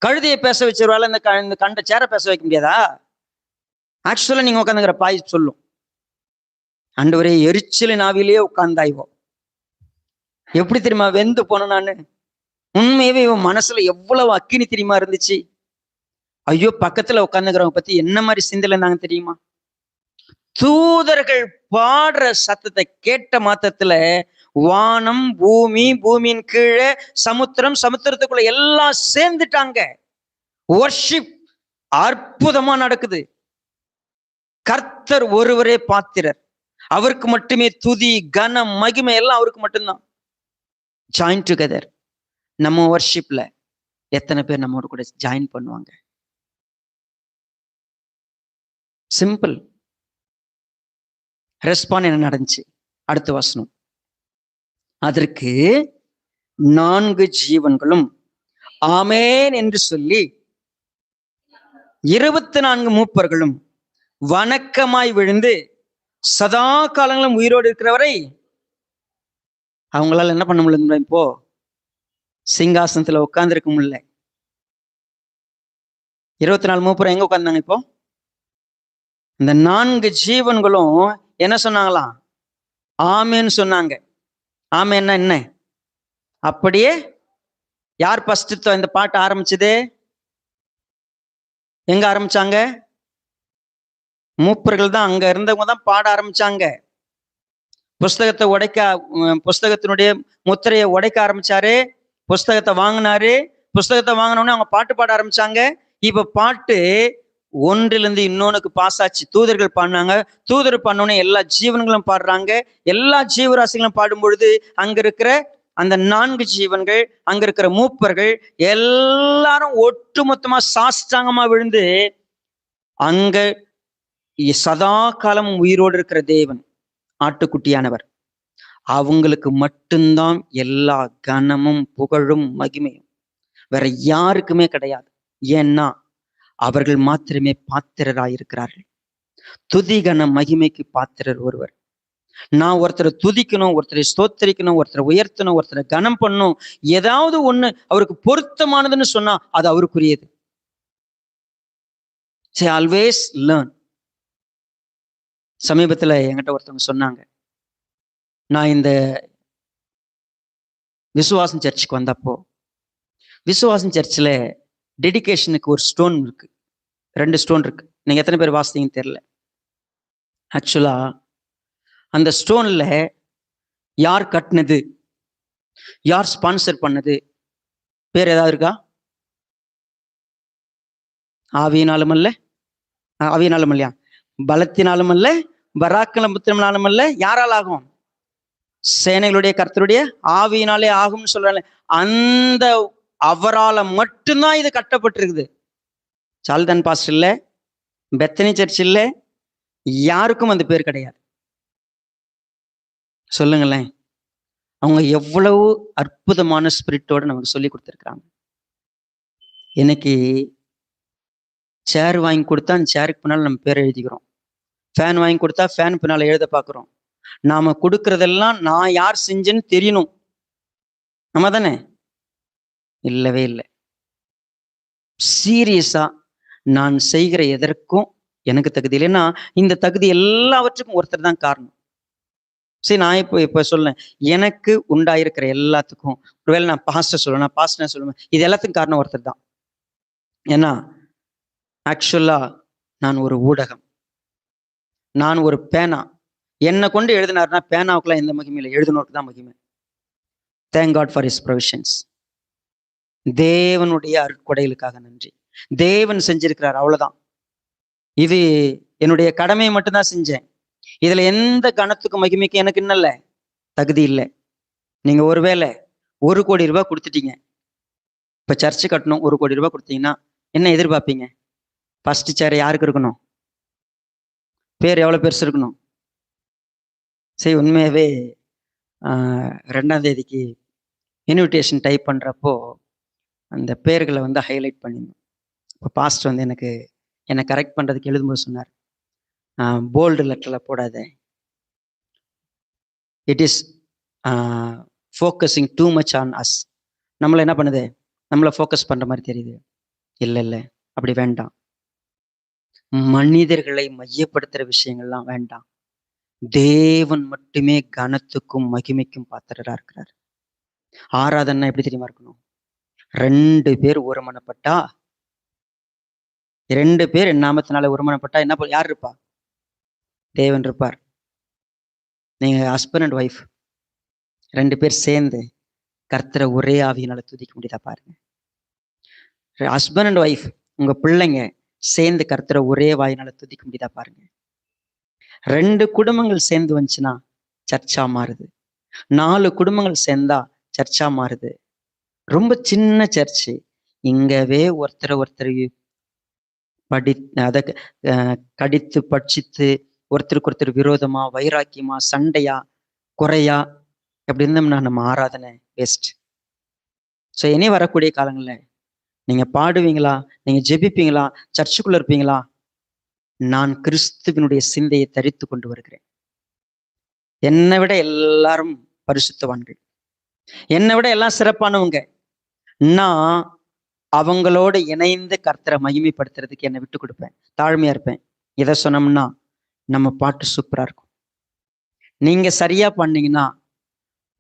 கழுதையை பேச வச்சிருவாள், இந்த கண்ட சேர பேச வைக்க முடியாதா? ஆக்சுவலா நீங்க உட்காந்துங்கிற பாய் சொல்லும், ஆண்டவரே எரிச்சலின் ஆவிலேயே உட்கார்ந்தாய்வோ. எப்படி தெரியுமா வெந்து போன நானு? உண்மையவே இவன் மனசுல எவ்வளவு அக்கினி தெரியுமா இருந்துச்சு. ஐயோ, பக்கத்துல உட்காந்துக்கிறவங்க பத்தி என்ன மாதிரி சிந்தல இருந்தாங்க தெரியுமா? தூதர்கள் பாடுற சத்தத்தை கேட்ட மாத்திரத்துல வானம், பூமி, பூமியின் கீழே சமுத்திரம், சமுத்திரத்துக்குள்ள எல்லாம் சேர்ந்துட்டாங்க. வர்ஷிப் அற்புதமா நடக்குது. கர்த்தர் ஒருவரே பாத்திரர், அவருக்கு மட்டுமே துதி, கனம், மகிமை எல்லாம் அவருக்கு மட்டும்தான். Join together. நம்ம வர்ஷிப்ல எத்தனை பேர் நம்மோட கூட ஜாயின் பண்ணுவாங்க? சிம்பிள். ரெஸ்பாண்ட் என்ன நடந்துச்சு? அடுத்த வசனம், அதற்கு 4 ஜீவன்களும் ஆமேன் என்று சொல்லி 24 மூப்பர்களும் வணக்கமாய் விழுந்து சதா காலங்களும் உயிரோடு இருக்கிறவரை அவங்களால என்ன பண்ண முடியல? இப்போ சிங்காசனத்துல உட்கார்ந்து இருக்க முடியல. 24 மூப்பரும் எங்க உட்கார்ந்தாங்க? இப்போ இந்த 4 ஜீவன்களும் என்ன சொன்னாங்களாம்? ஆமேன்னு சொன்னாங்க. ஆமேன்னா என்ன? அப்படியே யார் ஃபர்ஸ்ட் இந்த பாட்டு ஆரம்பிச்சது? எங்க ஆரம்பிச்சாங்க? மூப்பர்கள் தான், அங்க இருந்தவங்க தான் பாட ஆரம்பிச்சாங்க. புஸ்தகத்தினுடைய முத்திரையை உடைக்க ஆரம்பிச்சாரு. புஸ்தகத்தை வாங்கினாரு. புஸ்தகத்தை வாங்கினோடனே அவங்க பாட்டு பாட ஆரம்பிச்சாங்க. இப்ப பாட்டு ஒன்றிலிருந்து இன்னொன்னுக்கு பாஸ் ஆச்சு. தூதர்கள் பாடினாங்க. தூதர் பண்ணோன்னே எல்லா ஜீவன்களும் பாடுறாங்க. எல்லா ஜீவராசிகளும் பாடும் பொழுது அங்க இருக்கிற அந்த 4 ஜீவன்கள், அங்க இருக்கிற மூப்பர்கள் எல்லாரும் ஒட்டு மொத்தமா சாஷ்டாங்கமா விழுந்து, அங்க சதா காலம் உயிரோடு இருக்கிற தேவன், ஆட்டுக்குட்டியானவர், அவங்களுக்கு மட்டும்தான் எல்லா கனமும் புகழும் மகிமையும். வேற யாருக்குமே கிடையாது. ஏன்னா அவர்கள் மாத்திரமே பாத்திரராயிருக்கிறார்கள். துதி கன மகிமைக்கு பாத்திரர் ஒருவர். நான் ஒருத்தரை துதிக்கணும், ஒருத்தரை ஸ்தோத்தரிக்கணும், ஒருத்தரை உயர்த்தணும், ஒருத்தரை கனம் பண்ணணும், ஏதாவது ஒண்ணு அவருக்கு பொருத்தமானதுன்னு சொன்னா அது அவருக்குரியது. Always learn. சமீபத்துல என்கிட்ட ஒருத்தவங்க சொன்னாங்க, நான் இந்த விசுவாசம் சர்ச்சுக்கு வந்தப்போ, விசுவாசம் சர்ச்சில் டெடிகேஷனுக்கு ஒரு ஸ்டோன் இருக்கு, 2 ஸ்டோன் இருக்கு. நீங்க எத்தனை பேர் வாசித்தீங்கன்னு தெரியல. ஆக்சுவலா அந்த ஸ்டோன்ல யார் கட்டினது, யார் ஸ்பான்சர் பண்ணது, பேர் ஏதாவது இருக்கா? ஆவியினாலும் அல்ல, ஆவியினாலும் இல்லையா, பலத்தினாலும் அல்ல, பராக்கிரமத்தினாலும் அல்ல, யாரால் ஆகும்? சேனைகளுடைய கர்த்தருடைய ஆவியினாலே ஆகும்னு சொல்றாங்க. அந்த அவரால் மட்டும்தான் இது கட்டப்பட்டிருக்குது. சால்டன் பாஸ்ட் இல்ல, பெத்தனி சர்ச் இல்ல, யாருக்கும் அந்த பேர் கிடையாது. சொல்லுங்களேன், அவங்க எவ்வளவு அற்புதமான ஸ்பிரிட்டோட நமக்கு சொல்லி கொடுத்துருக்காங்க. இன்னைக்கு சேர் வாங்கி கொடுத்தா அந்த சேருக்கு பின்னால் நம்ம பேரை எழுதிக்கிறோம். ஃபேன் வாங்கி கொடுத்தா ஃபேன் பின்னால் எழுத பார்க்குறோம். நாம கொடுக்கறதெல்லாம் நான் யார் செஞ்சேன்னு தெரியணும். நம்ம தானே? இல்லவே இல்லை. சீரியஸா நான் செய்கிற எதற்கும் எனக்கு தகுதி இல்லைன்னா, இந்த தகுதி எல்லாவற்றுக்கும் ஒருத்தர் தான் காரணம். சரி, நான் இப்ப சொல்லேன், எனக்கு உண்டாயிருக்கிற எல்லாத்துக்கும், ஒருவேளை நான் பாஸ்டர் சொல்லுவேன், பாஸ்டர் சொல்லுவேன், இது எல்லாத்துக்கும் காரணம் ஒருத்தர் தான். ஏன்னா ஆக்சுவலா நான் ஒரு ஊடகம், நான் ஒரு பேனா. என்னை கொண்டு எழுதினார்னா பேனாவுக்குலாம் எந்த மகிமை இல்லை, எழுதினோருக்கு தான் மகிமை. Thank God for his provisions. தேவனுடைய அருட்கொடைகளுக்காக நன்றி. தேவன் செஞ்சிருக்கிறார், அவ்வளவுதான். இது என்னுடைய கடமையை மட்டும்தான் செஞ்சேன். இதுல எந்த கணத்துக்கும் மகிமைக்கும் எனக்கு இன்னல்ல தகுதி இல்லை. நீங்க ஒருவேளை 1 கோடி ரூபாய் கொடுத்துட்டீங்க, இப்ப சர்ச்சு கட்டணும், 1 கோடி ரூபாய் கொடுத்தீங்கன்னா என்ன எதிர்பார்ப்பீங்க? ஃபர்ஸ்ட் சேர் யாருக்கு இருக்கணும்? பேர் எவ்வளவு பெருசு இருக்கணும்? சரி, உண்மையாவே 2ஆம் தேதிக்கு இன்விடேஷன் டைப் பண்றப்போ அந்த பேர்களை ஹைலைட் பண்ணியிருந்தோம். இப்போ பாஸ்டர் என்னை கரெக்ட் பண்றதுக்கு எழுதும்போது சொன்னார், போல்டு லெட்டர்ல போடாத, it is focusing too much on us. நம்மளை என்ன பண்ணுது, நம்மளை ஃபோக்கஸ் பண்ற மாதிரி தெரியுது. இல்லை, அப்படி வேண்டாம். மனிதர்களை மையப்படுத்துற விஷயங்கள்லாம் வேண்டாம். தேவன் மட்டுமே கனத்துக்கும் மகிமைக்கும் பாத்திரரா இருக்கிறார். ஆராதனை எப்படி தெரியுமா இருக்கணும்? 2 பேர் ஒருமனப்பட்டா, 2 பேர் என் நாமத்தினால ஒருமனப்பட்டா என்ன யார் இருப்பா? தேவன் இருப்பார். நீங்க ஹஸ்பண்ட் அண்ட் ஒய்ஃப் 2 பேர் சேர்ந்து கர்த்தரை ஒரே ஆவியினால துதிக்க முடியுதா பாருங்க. ஹஸ்பண்ட் அண்ட் ஒய்ஃப், உங்க பிள்ளைங்க சேர்ந்து கர்த்தரை ஒரே வாயினால துதிக்க முடியுதா பாருங்க. 2 குடும்பங்கள் சேர்ந்து வந்துச்சுன்னா சர்ச்சா மாறுது. 4 குடும்பங்கள் சேர்ந்தா சர்ச்சா மாறுது. ரொம்ப சின்ன சர்ச்சு, இங்கவே ஒருத்தர் கடித்து பட்சித்து ஒருத்தருக்கு ஒருத்தர் விரோதமா, வைராக்கியமா, சண்டையா, குறையா அப்படி இருந்தோம்னா நம்ம ஆராதனை வேஸ்ட். ஸோ இனி வரக்கூடிய காலங்கள்ல நீங்க பாடுவீங்களா, நீங்க ஜெபிப்பீங்களா, சர்ச்சுக்குள்ள இருப்பீங்களா? நான் கிறிஸ்துவினுடைய சிந்தையை தரித்து கொண்டு வருகிறேன். என்னை விட எல்லாரும் பரிசுத்தவான்கள், என்னை விட எல்லாம் சிறப்பானவங்க. நான் அவங்களோட இணைந்து கர்த்தரை மகிமைப்படுத்துறதுக்கு என்னை விட்டு கொடுப்பேன், தாழ்மையா இருப்பேன். இதை சொன்னோம்னா நம்ம பாட்டு சூப்பரா இருக்கும். நீங்க சரியா பண்ணீங்கன்னா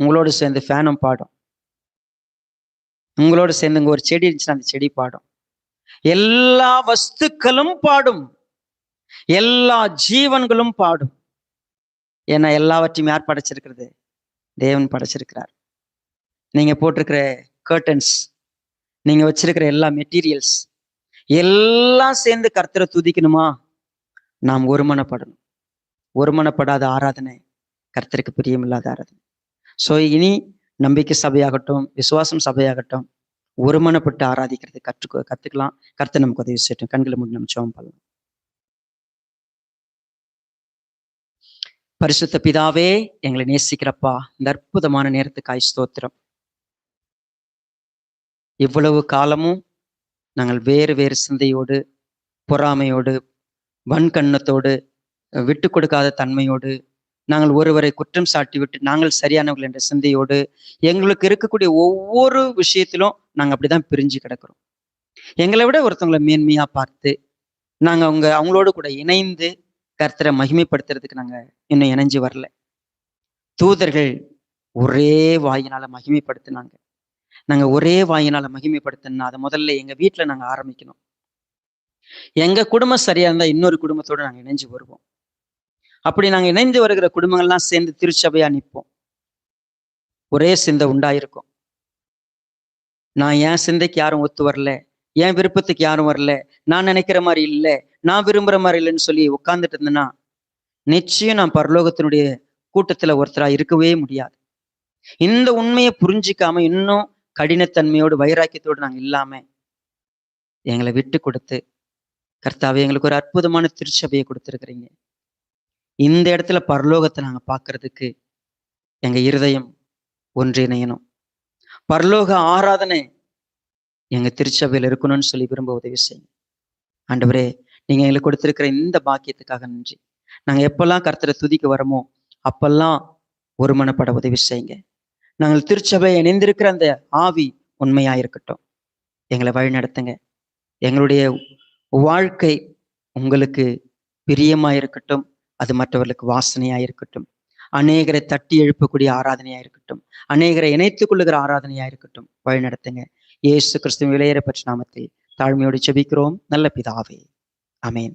உங்களோட சேர்ந்து ஃபேனும் பாடும், உங்களோட சேர்ந்து இங்க ஒரு செடி இருந்துச்சுன்னா அந்த செடி பாடும், எல்லா வஸ்துக்களும் பாடும், எல்லா ஜீவன்களும் பாடும். ஏன்னா எல்லாவற்றையும் யார் படைச்சிருக்கிறது? தேவன் படைச்சிருக்கிறார். நீங்க போட்டிருக்கிற கர்டன்ஸ், நீங்க வச்சிருக்கிற எல்லா மெட்டீரியல்ஸ், எல்லாம் சேர்ந்து கர்த்தரை துதிக்கணுமா? நாம் ஒருமனப்படணும். ஒருமனப்படாத ஆராதனை கர்த்தருக்கு பிரியமில்லாத ஆராதனை. ஸோ இனி நம்பிக்கை சபையாகட்டும், விசுவாசம் சபையாகட்டும், ஒருமனப்பட்டு ஆராதிக்கிறது கத்துக்கலாம். கர்த்தர் நமக்கு உதவி செய்யட்டும். கண்களை மூடி நம்ம ஜெபம் பண்ணலாம். பரிசுத்த பிதாவே, எங்களை நேசிக்கிறப்பா, இந்த அற்புதமான நேரத்துக்காய் ஸ்தோத்திரம். இவ்வளவு காலமும் நாங்கள் வேறு வேறு சிந்தையோடு, பொறாமையோடு, வன்கண்ணத்தோடு, விட்டு கொடுக்காத தன்மையோடு, நாங்கள் ஒருவரை குற்றம் சாட்டி விட்டு நாங்கள் சரியானவர்கள் என்ற சிந்தையோடு, எங்களுக்கு இருக்கக்கூடிய ஒவ்வொரு விஷயத்திலும் நாங்கள் அப்படிதான் பிரிஞ்சு கிடக்கிறோம். எங்களை விட ஒருத்தவங்களை மேன்மையா பார்த்து நாங்க அவங்களோடு கூட இணைந்து கர்த்தரை மகிமைப்படுத்துறதுக்கு நாங்க இன்னும் இணைஞ்சு வரல. தூதர்கள் ஒரே வாயினால மகிமைப்படுத்தினாங்க. நாங்க ஒரே வாயினால மகிமைப்படுத்தினா அதை முதல்ல எங்க வீட்டுல நாங்க ஆரம்பிக்கணும். எங்க குடும்பம் சரியா இருந்தா இன்னொரு குடும்பத்தோட நாங்க இணைஞ்சு வருவோம். அப்படி நாங்க இணைந்து வருகிற குடும்பங்கள்லாம் சேர்ந்து திருச்சபையா நிற்போம். ஒரே சிந்தை உண்டாயிருக்கும். நான் என் சிந்தைக்கு யாரும் ஒத்து வரல, என் விருப்பத்துக்கு யாரும் வரல, நான் நினைக்கிற மாதிரி இல்லை, நான் விரும்புற மாதிரி இல்லைன்னு சொல்லி உட்கார்ந்துட்டு இருந்தேன்னா நிச்சயம் நான் பரலோகத்தினுடைய கூட்டத்துல ஒருத்தரா இருக்கவே முடியாது. இந்த உண்மையை புரிஞ்சிக்காம இன்னும் கடினத்தன்மையோடு வைராக்கியத்தோடு நாங்க இல்லாம எங்களை விட்டு கொடுத்து, கர்த்தாவே எங்களுக்கு ஒரு அற்புதமான திருச்சபையை கொடுத்துருக்குறீங்க. இந்த இடத்துல பரலோகத்தை நாங்க பார்க்கறதுக்கு எங்க இருதயம் ஒன்றிணையணும். பரலோக ஆராதனை எங்க திருச்சபையில் இருக்கணும்னு சொல்லி விரும்ப உதவி செய்யுங்க. ஆண்டவரே, நீங்க எங்களுக்கு கொடுத்திருக்கிற இந்த பாக்கியத்துக்காக நன்றி. நாங்க எப்பெல்லாம் கர்த்தரை துதிக்க வரமோ அப்பெல்லாம் ஒருமனப்பட உதவி செய்யுங்க. நாங்கள் திருச்சபையை இணைந்திருக்கிற அந்த ஆவி உண்மையா இருக்கட்டும். எங்களை வழி நடத்துங்க. எங்களுடைய வாழ்க்கை உங்களுக்கு பிரியமா இருக்கட்டும். அது மற்றவர்களுக்கு வாசனையா இருக்கட்டும். அநேகரை தட்டி எழுப்பக்கூடிய ஆராதனையா இருக்கட்டும். அநேகரை இணைத்துக் கொள்ளுகிற ஆராதனையா இருக்கட்டும். வழி நடத்துங்க. இயேசு கிறிஸ்துவின் விலையேற பற்றி நாமத்தில் தாழ்மையோடு ஜெபிக்கிறோம் நல்ல பிதாவே. ஆமென்.